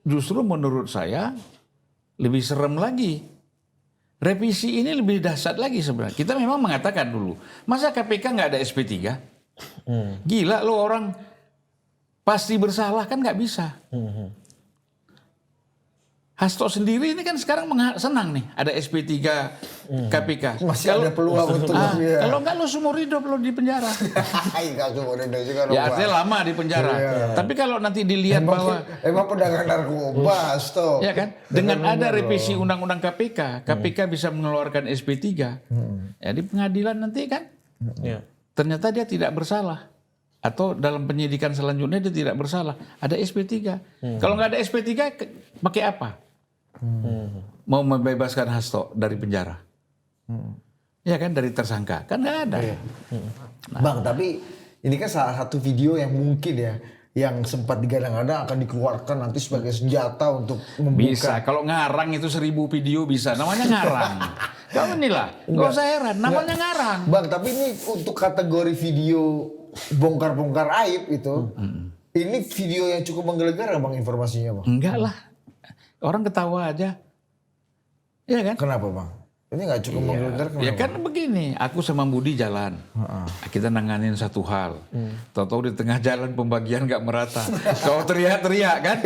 justru menurut saya lebih serem lagi. Revisi ini lebih dahsyat lagi sebenarnya. Kita memang mengatakan dulu, masa KPK nggak ada SP3? Gila lo, orang pasti bersalah kan nggak bisa. Hasto sendiri ini kan sekarang senang nih ada SP3 KPK. Masih ada peluang untuk kalau nggak lo seumur hidup lo di penjara. Nggak seumur hidup juga dong, Ya Bang. artinya lama di penjara. Tapi kalau nanti dilihat bahwa Emang pedagang narkoba, Hasto. ya kan dengan ada revisi undang-undang KPK, KPK bisa mengeluarkan SP3. Ya di pengadilan nanti kan ternyata dia tidak bersalah. Atau dalam penyidikan selanjutnya dia tidak bersalah. Ada SP3. Kalau nggak ada SP3 pakai apa? Mau membebaskan Hasto dari penjara. Ya kan, dari tersangka. Kan nggak ada. Bang, tapi ini kan salah satu video yang mungkin ya, yang sempat digadang-gadang akan dikeluarkan nanti sebagai senjata untuk membuka. Bisa. Kalau ngarang itu 1000 video bisa. Namanya ngarang. Kamu inilah. Nggak usah heran. Namanya ngarang. Bang, tapi ini untuk kategori video bongkar-bongkar aib itu, ini video yang cukup menggelegar ya, Bang, informasinya, Bang? Enggak lah. Orang ketawa aja. Iya kan? Kenapa, Bang? Ini nggak cukup menggelegar, kenapa? Ya kan begini, aku sama Budi jalan, kita nanganin satu hal, tahu-tahu di tengah jalan pembagian nggak merata, kau teriak-teriak kan,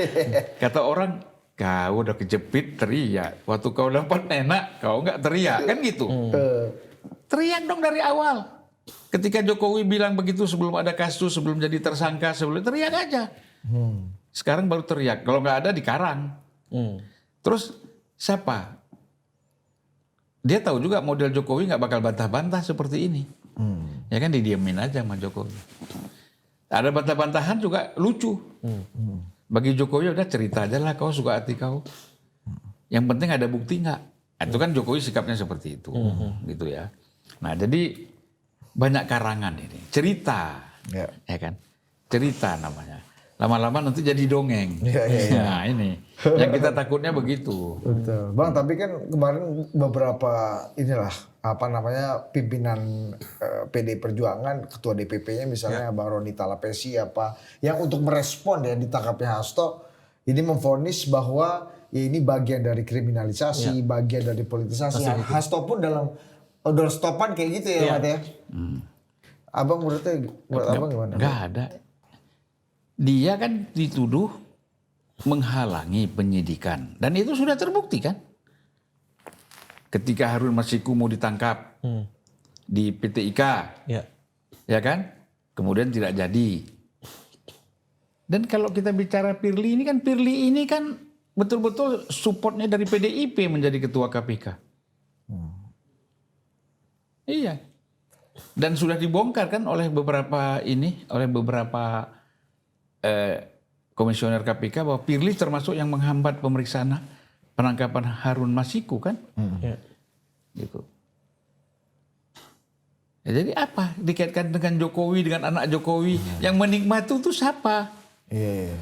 kata orang, kau udah kejepit teriak, waktu kau dapat enak, kau nggak teriak, kan gitu, teriak dong dari awal, ketika Jokowi bilang begitu sebelum ada kasus, sebelum jadi tersangka, sebelum teriak aja, sekarang baru teriak, kalau nggak ada dikarang, terus siapa? Dia tahu juga model Jokowi nggak bakal bantah-bantah seperti ini. Ya kan didiemin aja sama Jokowi. Ada bantah-bantahan juga lucu. Bagi Jokowi udah cerita aja lah, kau suka hati kau. Yang penting ada bukti nggak. Itu kan Jokowi sikapnya seperti itu. Gitu ya. Nah jadi banyak karangan ini. Cerita. Ya kan. Cerita namanya. Lama-lama nanti jadi dongeng. Nah ini. Yang kita takutnya begitu. Betul. Bang, tapi kan kemarin beberapa pimpinan PD Perjuangan, ketua DPP-nya misalnya Bang Roni Talapesi yang untuk merespon ya ditangkapnya Hasto, ini memvonis bahwa ya ini bagian dari kriminalisasi, bagian dari politisasi. Hasto pun dalam stopan kayak gitu ya, Mat ya. Abang menurut abang gimana? Nggak ada. Dia kan dituduh menghalangi penyidikan. Dan itu sudah terbukti kan. Ketika Harun Masiku mau ditangkap di PT IKA. Ya kan? Kemudian tidak jadi. Dan kalau kita bicara Firly ini kan betul-betul supportnya dari PDIP menjadi ketua KPK. Iya. Dan sudah dibongkar kan oleh beberapa komisioner KPK bahwa Firly termasuk yang menghambat pemeriksaan penangkapan Harun Masiku kan, gitu. Ya, jadi apa dikaitkan dengan Jokowi, dengan anak Jokowi yang menikmati itu siapa? Iya.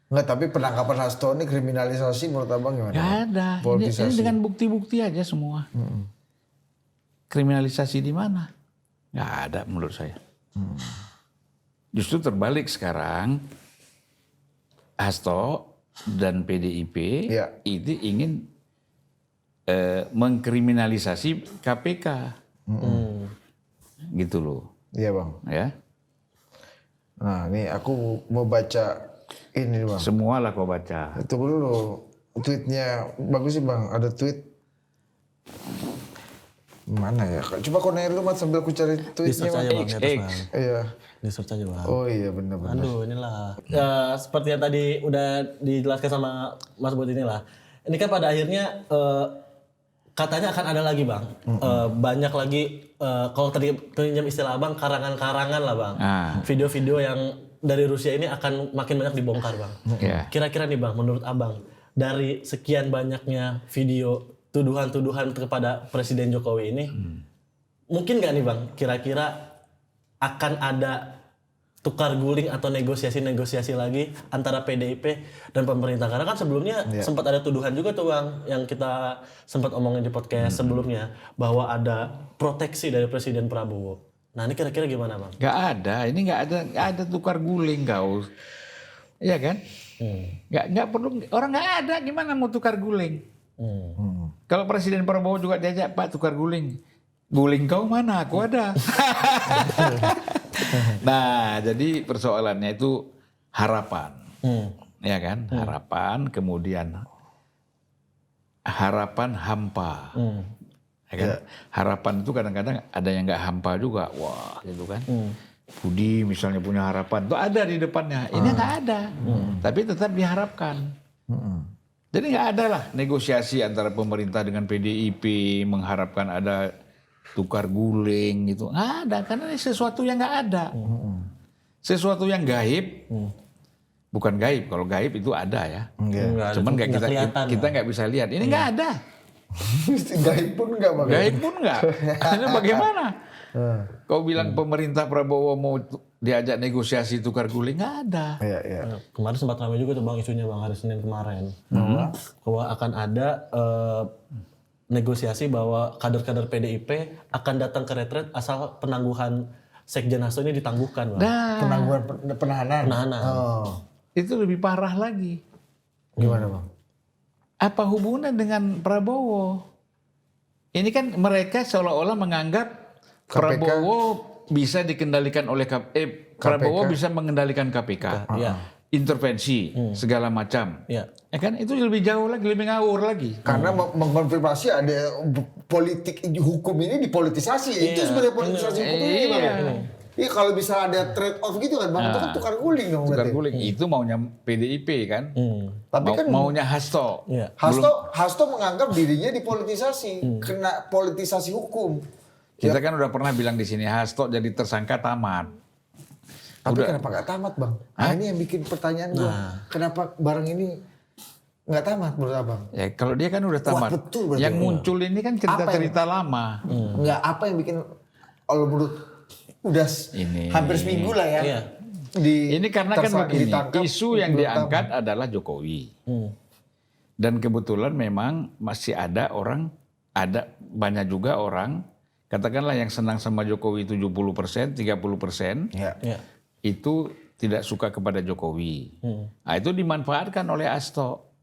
Enggak, tapi penangkapan Hasto ini kriminalisasi menurut abang gimana? Gak ada. Ini dengan bukti-bukti aja semua. Kriminalisasi di mana? Gak ada menurut saya. Justru terbalik sekarang. Hasto dan PDIP itu ingin mengkriminalisasi KPK, gitu loh. Iya, Bang. Ya. Nah, ini aku mau baca ini, Bang. Semua lah kau baca. Tunggu dulu, tweetnya bagus sih, Bang. Ada tweet mana ya? Coba kau nanya dulu, Mat, sambil aku cari tweetnya. Di-search aja, Bang. Iya. Di-search aja, Bang. Oh iya, benar-benar. Aduh, inilah. Seperti yang tadi udah dijelaskan sama Mas Bud inilah. Ini kan pada akhirnya katanya akan ada lagi, Bang. Banyak lagi, kalau tadi pinjam istilah Abang, karangan-karangan lah, Bang. Video-video yang dari Rusia ini akan makin banyak dibongkar, Bang. Kira-kira nih, Bang, menurut Abang, dari sekian banyaknya video tuduhan-tuduhan kepada Presiden Jokowi ini, mungkin nggak nih, Bang, kira-kira akan ada tukar guling atau negosiasi-negosiasi lagi antara PDIP dan pemerintah? Karena kan sebelumnya sempat ada tuduhan juga tuh, Bang, yang kita sempat omongin di podcast sebelumnya, bahwa ada proteksi dari Presiden Prabowo. Nah ini kira-kira gimana, Bang? Gak ada, ini gak ada tukar guling kau. Iya kan? Nggak perlu, orang nggak ada, gimana mau tukar guling? Kalau Presiden Prabowo juga diajak, Pak tukar guling. Guling kau mana? Aku ada. Nah, jadi persoalannya itu harapan. Ya kan? Harapan, kemudian harapan hampa. Ya kan? Harapan itu kadang-kadang ada yang nggak hampa juga. Wah, gitu kan. Budi misalnya punya harapan, itu ada di depannya. Ini nggak ada. Tapi tetap diharapkan. Jadi nggak ada lah negosiasi antara pemerintah dengan PDIP mengharapkan ada tukar guling gitu. Nggak ada, karena ini sesuatu yang nggak ada. Sesuatu yang gaib. Bukan gaib, kalau gaib itu ada ya. Cuman kita nggak bisa lihat. Ini nggak ada. Gaib pun nggak, Bang. Gaib pun nggak. Ini bagaimana? Kau bilang pemerintah Prabowo mau diajak negosiasi tukar guling, nggak ada. Kemarin sempat ramai juga tuh Bang isunya Bang hari Senin kemarin. Bahwa akan ada negosiasi bahwa kader-kader PDIP akan datang ke retret asal penangguhan Sekjen Hasto ini ditangguhkan, Bang. Penangguhan penahanan. Itu lebih parah lagi. Gimana, Bang? Apa hubungan dengan Prabowo? Ini kan mereka seolah-olah menganggap Prabowo bisa dikendalikan oleh Prabowo bisa mengendalikan KPK. Intervensi segala macam. Ya kan itu lebih jauh lagi, lebih ngawur lagi. Karena mengkonfirmasi ada politik hukum ini dipolitisasi. Itu sebenarnya politisasi hukum ini, Bang. Iya, kalau bisa ada trade off gitu kan, Bang, itu kan tukar guling dong. Tukar guling itu maunya PDIP kan. Tapi kan maunya Hasto. Hasto menganggap dirinya dipolitisasi, kena politisasi hukum. Kita kan udah pernah bilang di sini Hasto jadi tersangka tamat. Tapi kenapa nggak tamat, Bang? Nah, ini yang bikin pertanyaan gue. Kenapa barang ini nggak tamat menurut Abang? Ya kalau dia kan udah tamat. Wah, betul berarti. Yang muncul ini kan cerita-cerita lama. Nggak, apa yang bikin, kalau menurut udah hampir seminggu lah ya. Ini karena kan begini, isu yang diangkat adalah Jokowi. Dan kebetulan memang masih ada banyak juga orang, katakanlah yang senang sama Jokowi 70%, 30%, itu tidak suka kepada Jokowi. Nah, itu dimanfaatkan oleh Hasto.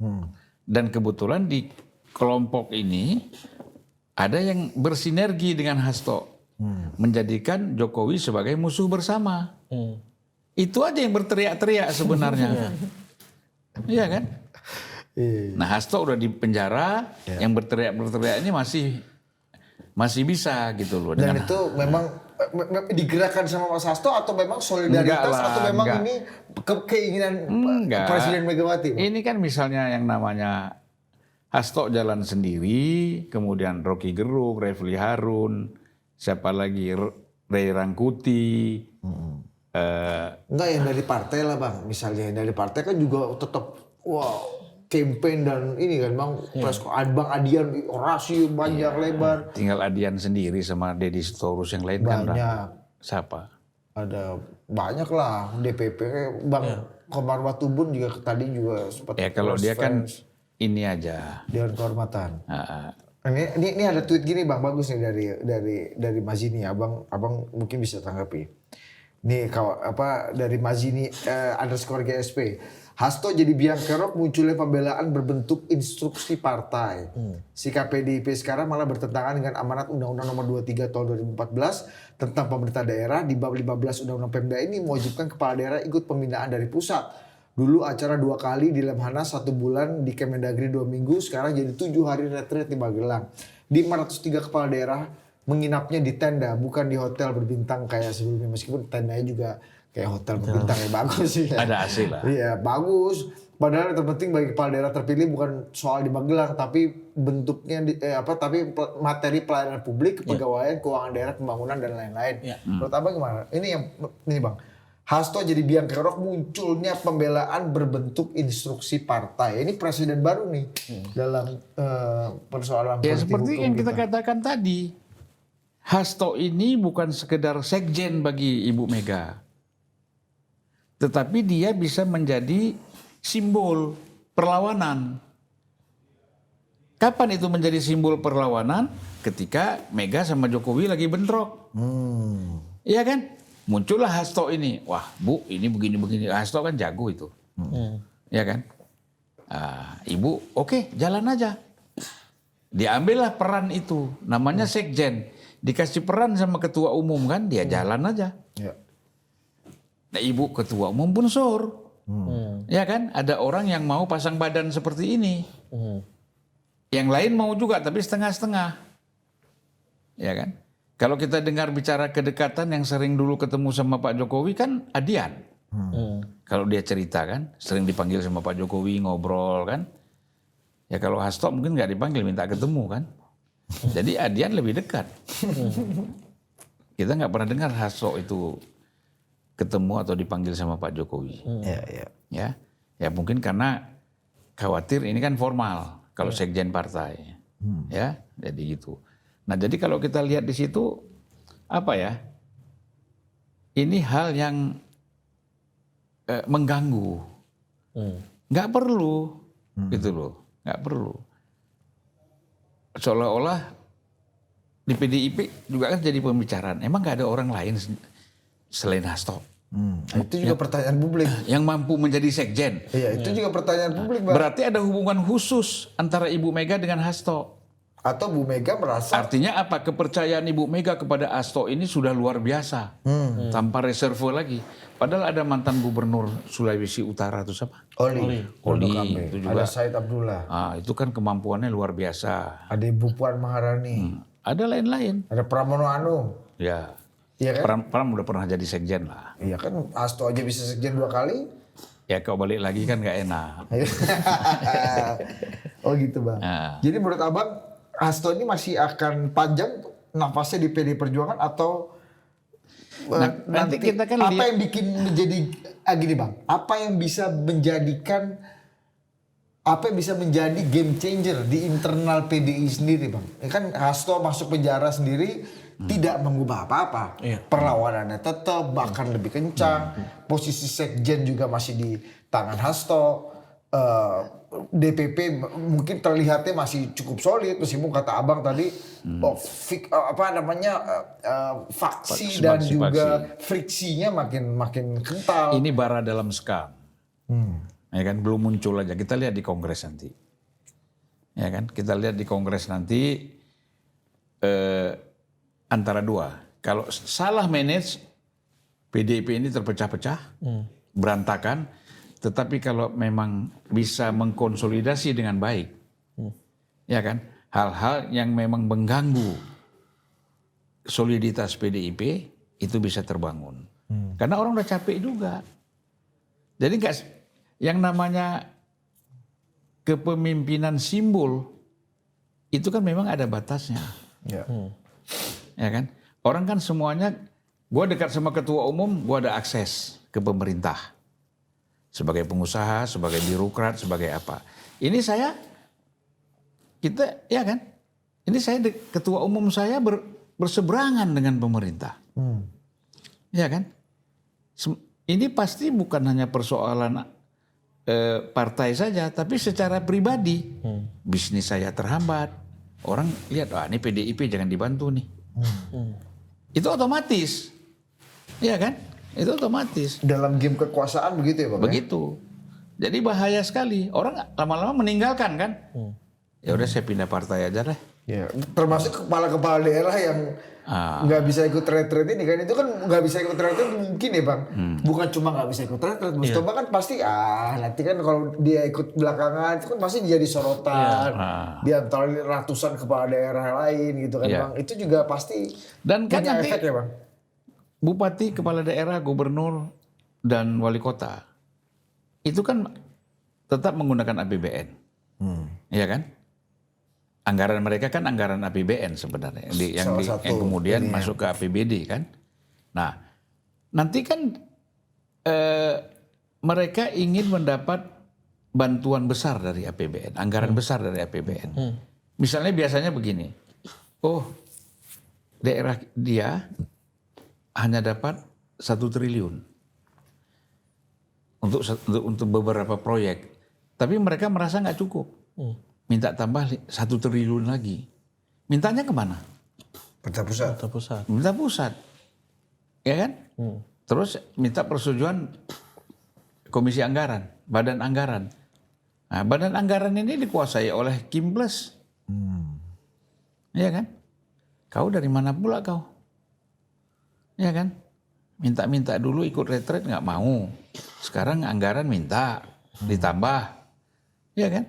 Dan kebetulan di kelompok ini ada yang bersinergi dengan Hasto. Menjadikan Jokowi sebagai musuh bersama. Itu aja yang berteriak-teriak sebenarnya. Iya kan? Nah, Hasto udah di penjara, yang berteriak-berteriak ini masih bisa gitu loh. Dan itu memang digerakkan sama Mas Hasto atau memang solidaritas atau memang ini keinginan Presiden Megawati? Ini kan misalnya yang namanya Hasto jalan sendiri, kemudian Rocky Gerung, Refli Harun, siapa lagi, Ray Rangkuti. Enggak, yang dari partai lah, Bang. Misalnya yang dari partai kan juga tetap campaign dan ini kan, Bang. Bang Adian orasi banyak lebar. Tinggal Adian sendiri sama Deddy Sitorus, yang lain kan banyak. Siapa? Ada banyak lah, DPP Bang Komar Watubun juga tadi juga sempat. Ya kalau dia kan ini aja. Dewan Kehormatan. Ini ada tweet gini, Bang, bagus nih dari Mazini. Abang mungkin bisa tanggapi. Nih dari Mazini _GSP. Hasto jadi biang kerok munculnya pembelaan berbentuk instruksi partai. Sikap PDIP sekarang malah bertentangan dengan amanat Undang-Undang Nomor 23 Tahun 2014 tentang pemerintah daerah. Di bab 15 Undang-Undang Pemda ini mewajibkan kepala daerah ikut pembinaan dari pusat. Dulu acara 2 kali di Lemhanas 1 bulan, di Kemendagri 2 minggu, sekarang jadi 7 hari retreat di Magelang. Di 403 kepala daerah menginapnya di tenda, bukan di hotel berbintang kayak sebelumnya. Meskipun tendanya juga kayak hotel berbintang, ya bagus sih. Ada AC lah. Iya, bagus. Padahal yang terpenting bagi kepala daerah terpilih bukan soal di Magelang, tapi bentuknya tapi materi pelayanan publik, kepegawaian, keuangan daerah, pembangunan dan lain-lain. Menurut Abang gimana? Ini Bang. Hasto jadi biang kerok munculnya pembelaan berbentuk instruksi partai. Ini presiden baru nih dalam persoalan politik seperti hukum yang kita katakan tadi. Hasto ini bukan sekedar sekjen bagi Ibu Mega. Tetapi dia bisa menjadi simbol perlawanan. Kapan itu menjadi simbol perlawanan? Ketika Mega sama Jokowi lagi bentrok. Iya kan? Muncullah Hasto ini. Wah, Bu, ini begini-begini. Hasto kan jago itu. Iya kan? Ibu, oke, jalan aja. Diambillah peran itu, namanya sekjen. Dikasih peran sama ketua umum kan, dia jalan aja. Ya. Nah, ibu ketua umum pun sur. Ya kan, ada orang yang mau pasang badan seperti ini. Yang lain mau juga, tapi setengah-setengah. Ya kan? Kalau kita dengar bicara kedekatan yang sering dulu ketemu sama Pak Jokowi kan Adian. Kalau dia cerita kan, sering dipanggil sama Pak Jokowi, ngobrol kan. Ya kalau Hasto mungkin nggak dipanggil, minta ketemu kan. Jadi Adian lebih dekat. Kita nggak pernah dengar Hasto itu ketemu atau dipanggil sama Pak Jokowi. Ya mungkin karena khawatir ini kan formal kalau sekjen partai. Ya, jadi gitu. Nah, jadi kalau kita lihat di situ apa ya? Ini hal yang mengganggu. Nggak perlu gitu loh. Nggak perlu. Seolah-olah di PDIP juga kan jadi pembicaraan. Emang nggak ada orang lain selain Hasto Itu juga pertanyaan publik. yang mampu menjadi sekjen? Iya, itu juga pertanyaan publik, Bang. Berarti ada hubungan khusus antara Ibu Mega dengan Hasto. Atau Bu Mega merasa Artinya apa? Kepercayaan Ibu Mega kepada Hasto ini sudah luar biasa. Tanpa reserve lagi. Padahal ada mantan gubernur Sulawesi Utara itu siapa? Oli itu juga. ada Said Abdullah, Itu kan kemampuannya luar biasa. ada Ibu Puan Maharani, Ada lain-lain. ada Pramono Anung. Ya. Iya kan? Pram udah pernah jadi sekjen lah. Iya kan, Hasto aja bisa sekjen 2 kali. Ya kalau balik lagi kan nggak enak. Oh gitu, Bang. Nah. Jadi menurut Abang, Hasto ini masih akan panjang nafasnya di PD Perjuangan atau nanti kita kan apa yang bikin menjadi gini, Bang? Apa yang bisa menjadi game changer di internal PDI sendiri, Bang? Ya kan Hasto masuk penjara sendiri tidak mengubah apa-apa. Perlawanannya tetap bahkan lebih kencang. Posisi sekjen juga masih di tangan Hasto. DPP mungkin terlihatnya masih cukup solid meskipun kata Abang tadi faksi dan juga friksinya makin kental. Ini bara dalam sekam. Ya kan belum muncul aja. Kita lihat di Kongres nanti. Ya kan kita lihat di Kongres nanti antara dua. Kalau salah manage PDIP ini terpecah-pecah, berantakan. Tetapi kalau memang bisa mengkonsolidasi dengan baik, ya kan, hal-hal yang memang mengganggu soliditas PDIP itu bisa terbangun. Karena orang udah capek juga. Jadi nggak, yang namanya kepemimpinan simbol itu kan memang ada batasnya, ya kan. Orang kan semuanya, gue dekat sama ketua umum, gue ada akses ke pemerintah. Sebagai pengusaha, sebagai birokrat, sebagai apa. Ini kita ya kan, ini ketua umum saya berseberangan dengan pemerintah. Ya kan. Ini pasti bukan hanya persoalan partai saja, tapi secara pribadi. Bisnis saya terhambat. Orang lihat, ini PDIP jangan dibantu nih. Itu otomatis. Ya kan. Itu otomatis. Dalam game kekuasaan begitu ya, Bang? Begitu. Jadi bahaya sekali. Orang lama-lama meninggalkan kan. Ya udah saya pindah partai aja deh. Ya, termasuk kepala-kepala daerah yang nggak bisa ikut retret ini kan. Itu kan nggak bisa ikut retret mungkin ya, Bang. Bukan cuma nggak bisa ikut retret. Mustafa kan pasti nanti kan kalau dia ikut belakangan itu kan pasti jadi sorotan. Di antara ratusan kepala daerah lain gitu kan, Bang. Itu juga pasti Dan kan punya nanti efek ya, Bang. Bupati, kepala daerah, gubernur, dan wali kota itu kan tetap menggunakan APBN, ya kan? Anggaran mereka kan anggaran APBN sebenarnya, yang kemudian masuk ke APBD kan. Nah, nanti kan mereka ingin mendapat bantuan besar dari APBN, anggaran besar dari APBN. Misalnya biasanya begini, daerah dia hanya dapat 1 triliun untuk beberapa proyek, tapi mereka merasa nggak cukup, minta tambah 1 triliun lagi. Mintanya kemana? Pemerintah pusat. Minta pusat, ya kan? Terus minta persetujuan Komisi Anggaran, Badan Anggaran. Nah, Badan Anggaran ini dikuasai oleh Kimples, Iya kan? Kau dari mana pula kau? Iya kan? Minta-minta dulu ikut retret nggak mau. Sekarang anggaran minta ditambah. Iya kan?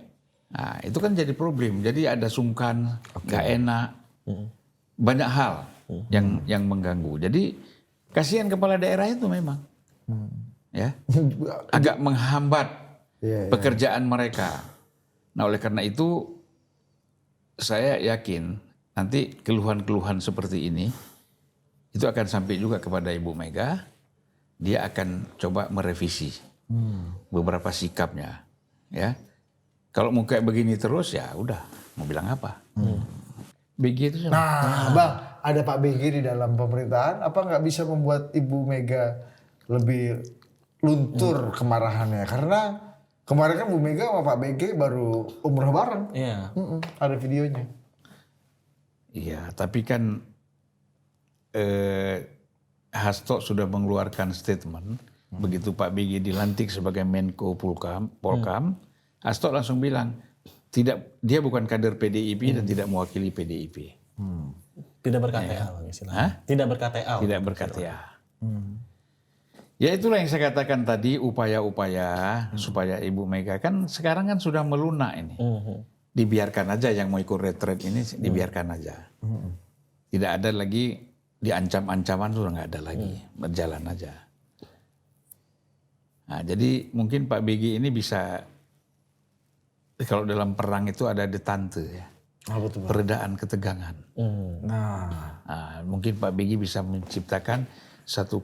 Nah, itu kan jadi problem. Jadi ada sungkan, nggak enak. Banyak hal yang mengganggu. Jadi kasihan kepala daerah itu memang. Ya. Agak menghambat pekerjaan mereka. Nah, oleh karena itu saya yakin nanti keluhan-keluhan seperti ini itu akan sampai juga kepada Ibu Mega. Dia akan coba merevisi beberapa sikapnya, ya. Kalau mau kayak begini terus ya udah, mau bilang apa? BG itu siapa? Nah, Bang, ada Pak BG di dalam pemerintahan, apa nggak bisa membuat Ibu Mega lebih luntur kemarahannya? Karena kemarin kan Bu Mega sama Pak BG baru umroh bareng. Iya. Ada videonya. Iya, tapi kan Hasto sudah mengeluarkan statement. Begitu Pak BG dilantik sebagai Menko Polkam, Hasto langsung bilang dia bukan kader PDIP dan tidak mewakili PDIP. Tidak ber-KTA Bang istilahnya. Tidak ber-KTA. Tidak ber-KTA. Ya itulah yang saya katakan tadi, upaya-upaya supaya Ibu Mega kan sekarang kan sudah melunak ini. Dibiarkan aja yang mau ikut retret ini, dibiarkan aja. Tidak ada lagi diancam-ancaman, sudah nggak ada lagi, berjalan aja. Nah, jadi mungkin Pak BG ini bisa, kalau dalam perang itu ada detente ya, peredaan ketegangan. Nah, mungkin Pak BG bisa menciptakan satu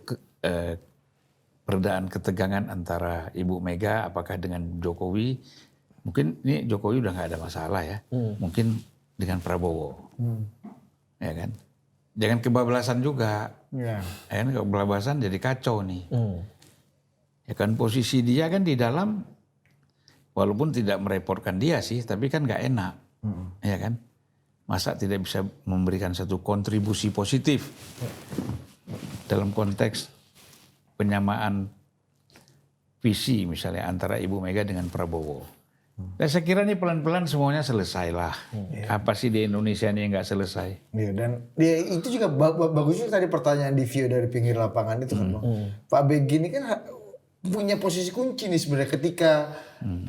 peredaan ketegangan antara Ibu Mega, apakah dengan Jokowi. Mungkin ini Jokowi udah nggak ada masalah ya. Mungkin dengan Prabowo, ya kan. Jangan kebablasan juga. Ya kan, kebablasan jadi kacau nih. Ya kan, posisi dia kan di dalam, walaupun tidak merepotkan dia sih, tapi kan nggak enak, ya kan. Masa tidak bisa memberikan satu kontribusi positif dalam konteks penyamaan visi misalnya antara Ibu Mega dengan Prabowo. Dan saya kira ini pelan-pelan semuanya selesai lah. Apa sih di Indonesia ini yang nggak selesai? Iya, dan dia itu juga bagusnya tadi pertanyaan di view dari pinggir lapangan itu kan, Bang. Pak BG ini kan punya posisi kunci nih sebenarnya ketika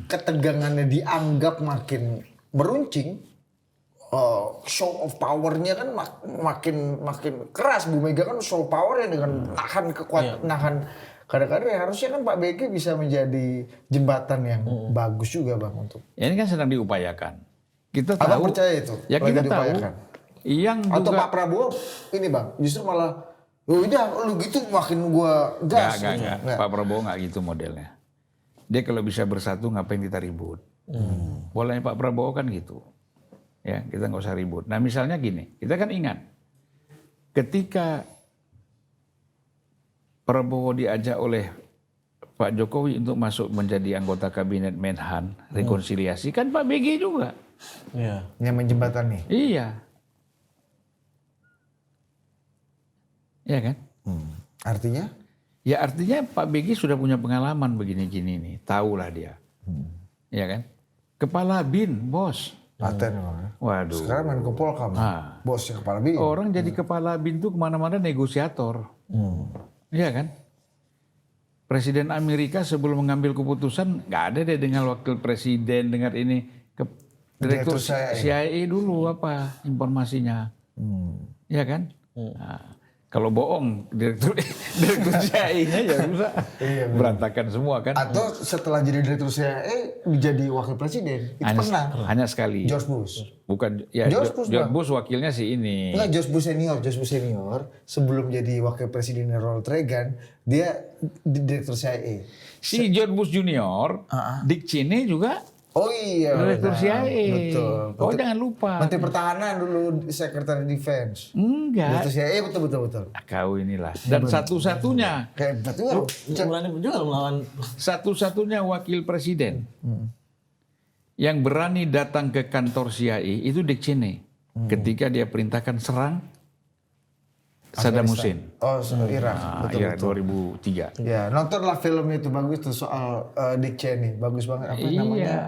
ketegangannya dianggap makin meruncing, show of power-nya kan makin keras. Bu Mega kan show power-nya dengan nahan kadang-kadang harusnya kan Pak BG bisa menjadi jembatan yang bagus juga, Bang, untuk. Ya, ini kan sedang diupayakan. Kita tahu. Abang percaya itu? Ya kita tahu. Yang atau juga, Pak Prabowo ini, Bang, justru malah udah lu gitu makin gua gas. Enggak. Pak Prabowo nggak gitu modelnya. Dia kalau bisa bersatu ngapain kita ribut? Bolanya Pak Prabowo kan gitu. Ya, kita nggak usah ribut. Nah, misalnya gini, kita kan ingat ketika Prabowo diajak oleh Pak Jokowi untuk masuk menjadi anggota kabinet Menhan rekonsiliasi, kan Pak BG juga. Iya. Yang menjembatani. Iya. Iya kan? Artinya? Ya artinya Pak BG sudah punya pengalaman begini-gini nih, tahulah dia. Iya kan? Kepala BIN, bos. Paten memang. Waduh. Sekarang Menko Polkam. Bosnya kepala BIN. Orang jadi kepala BIN tuh kemana-mana negosiator. Iya kan? Presiden Amerika sebelum mengambil keputusan nggak ada deh dengan wakil presiden, dengar ini direktur CIA dulu apa informasinya, iya kan? Nah, kalau bohong direktur CIA-nya ya rusak, berantakan semua kan? Atau setelah jadi direktur CIA jadi wakil presiden, itu pernah? Hanya sekali. George Bush. Bukan, ya George Bush wakilnya si ini. Enggak, George Bush senior sebelum jadi wakil presiden Ronald Reagan, dia direktur CIA. Si George Bush Junior, Dick Cheney juga oh iya, direktur CIA. Betul. Oh jangan lupa. Menteri Pertahanan dulu, Secretary Defense. Enggak. Direktur CIA betul. Kau inilah. Dan satu-satunya. Kayak betul. Berani juga melawan. Satu-satunya wakil presiden yang berani datang ke kantor CIA itu Dick Cheney. Ketika dia perintahkan serang Saddam Hussein. Oh, Irak. Betul. 2003. Ya, nontonlah filmnya itu, bagus tuh soal Dick Cheney. Bagus banget. Apa namanya?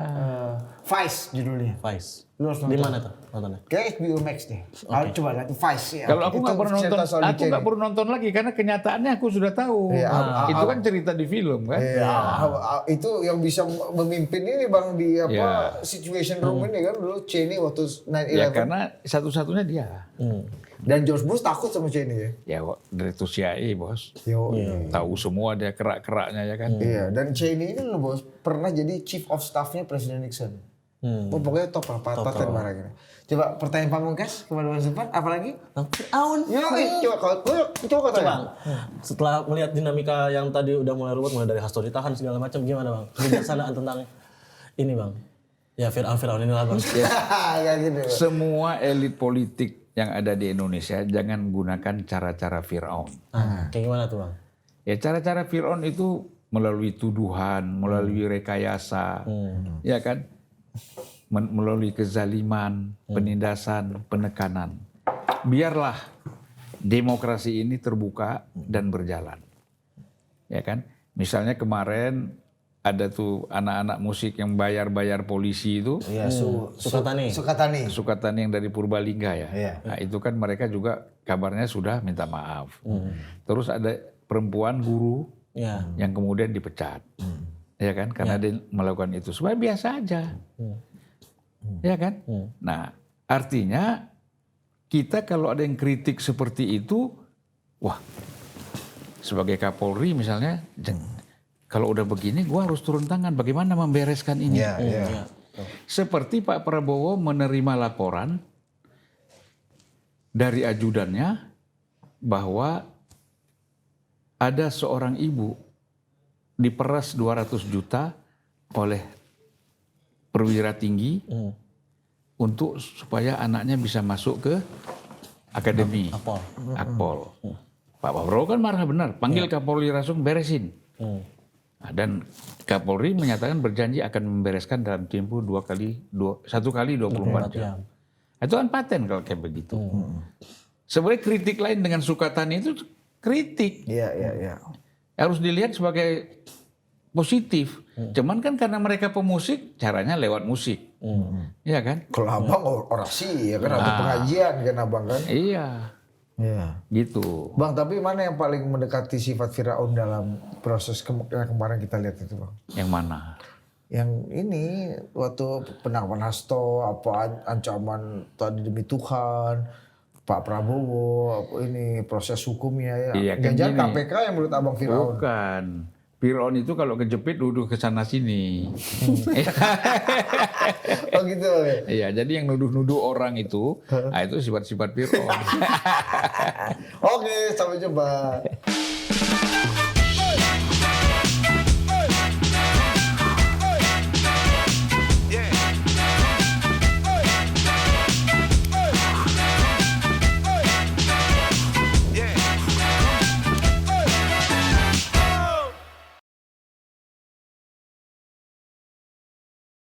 Vice judulnya. Vice. Lu harus Di nonton. mana tuh nontonnya? Kayak HBO Max deh. Coba lihat Vice ya. Kalau aku Itu nggak pernah nonton, cerita soal aku nggak perlu nonton lagi karena kenyataannya aku sudah tahu. Iya, Itu kan cerita di film kan. Iya, itu yang bisa memimpin ini Bang di apa Iya. situation room ini kan dulu Cheney waktu 9/11. Ya karena satu-satunya dia. Dan George Bush takut sama Cheney ya. Ya direktur CIA bos. Yo. Tahu semua dia kerak-keraknya ya kan. Iya, dan Cheney ini loh bos pernah jadi chief of staff-nya Presiden Nixon. Oh, pokoknya top lah, paten marah gini. Coba pertanyaan pamungkas kepada Bang Zulfan, apalagi? Aun. Yo, coba kata. Bang, setelah melihat dinamika yang tadi udah mulai ruwet, mulai dari Hasto ditahan segala macam, gimana Bang? Kebijaksanaan tentang ini Bang. Ya Fir'aun ini lah Bang. Kayak gitu. Semua elit politik yang ada di Indonesia jangan gunakan cara-cara Fir'aun. Kayak gimana tuh Bang? Ya cara-cara Fir'aun itu melalui tuduhan, melalui rekayasa, ya kan? Melalui kezaliman, penindasan, penekanan. Biarlah demokrasi ini terbuka dan berjalan. Ya kan? Misalnya kemarin ada tuh anak-anak musik yang bayar-bayar polisi itu. Iya, Sukatani. Sukatani yang dari Purbalingga ya. Iya. Nah, itu kan mereka juga kabarnya sudah minta maaf. Terus ada perempuan guru Ya. yang kemudian dipecat. Ya kan? Karena dia melakukan itu. Supaya biasa aja. Ya kan? Nah, artinya kita kalau ada yang kritik seperti itu, wah, sebagai Kapolri misalnya, kalau udah begini gua harus turun tangan. Bagaimana membereskan ini? Iya. Seperti Pak Prabowo menerima laporan dari ajudannya bahwa ada seorang ibu diperas 200 juta oleh perwira tinggi untuk supaya anaknya bisa masuk ke akademi Akpol. Pak Prabowo kan marah benar, panggil Kapolri langsung beresin. Nah, dan Kapolri menyatakan berjanji akan membereskan dalam tempo 1 kali 24 jam. Itu kan paten kalau kayak begitu. Sebenarnya kritik lain dengan Sukatani itu kritik. Iya. Harus dilihat sebagai positif. Cuman kan karena mereka pemusik, caranya lewat musik. Iya kan? Kalau abang orasi ya kan atau pengajian kan abang kan? Iya, Iya. gitu. Bang, tapi mana yang paling mendekati sifat Firaun dalam proses yang kemarin kita lihat itu bang? Yang mana? Yang ini waktu penangkapan Hasto, apa ancaman tadi demi Tuhan, Pak Prabowo, apa ini proses hukumnya ya. Iya, kan Jangan-jangan gini. KPK yang menurut abang Firaun. Bukan. Fir'aun itu kalau kejepit duduk ke sana sini. Oh gitu. Iya, jadi yang nuduh-nuduh orang itu, itu sifat-sifat Fir'aun. Oke, sampai jumpa.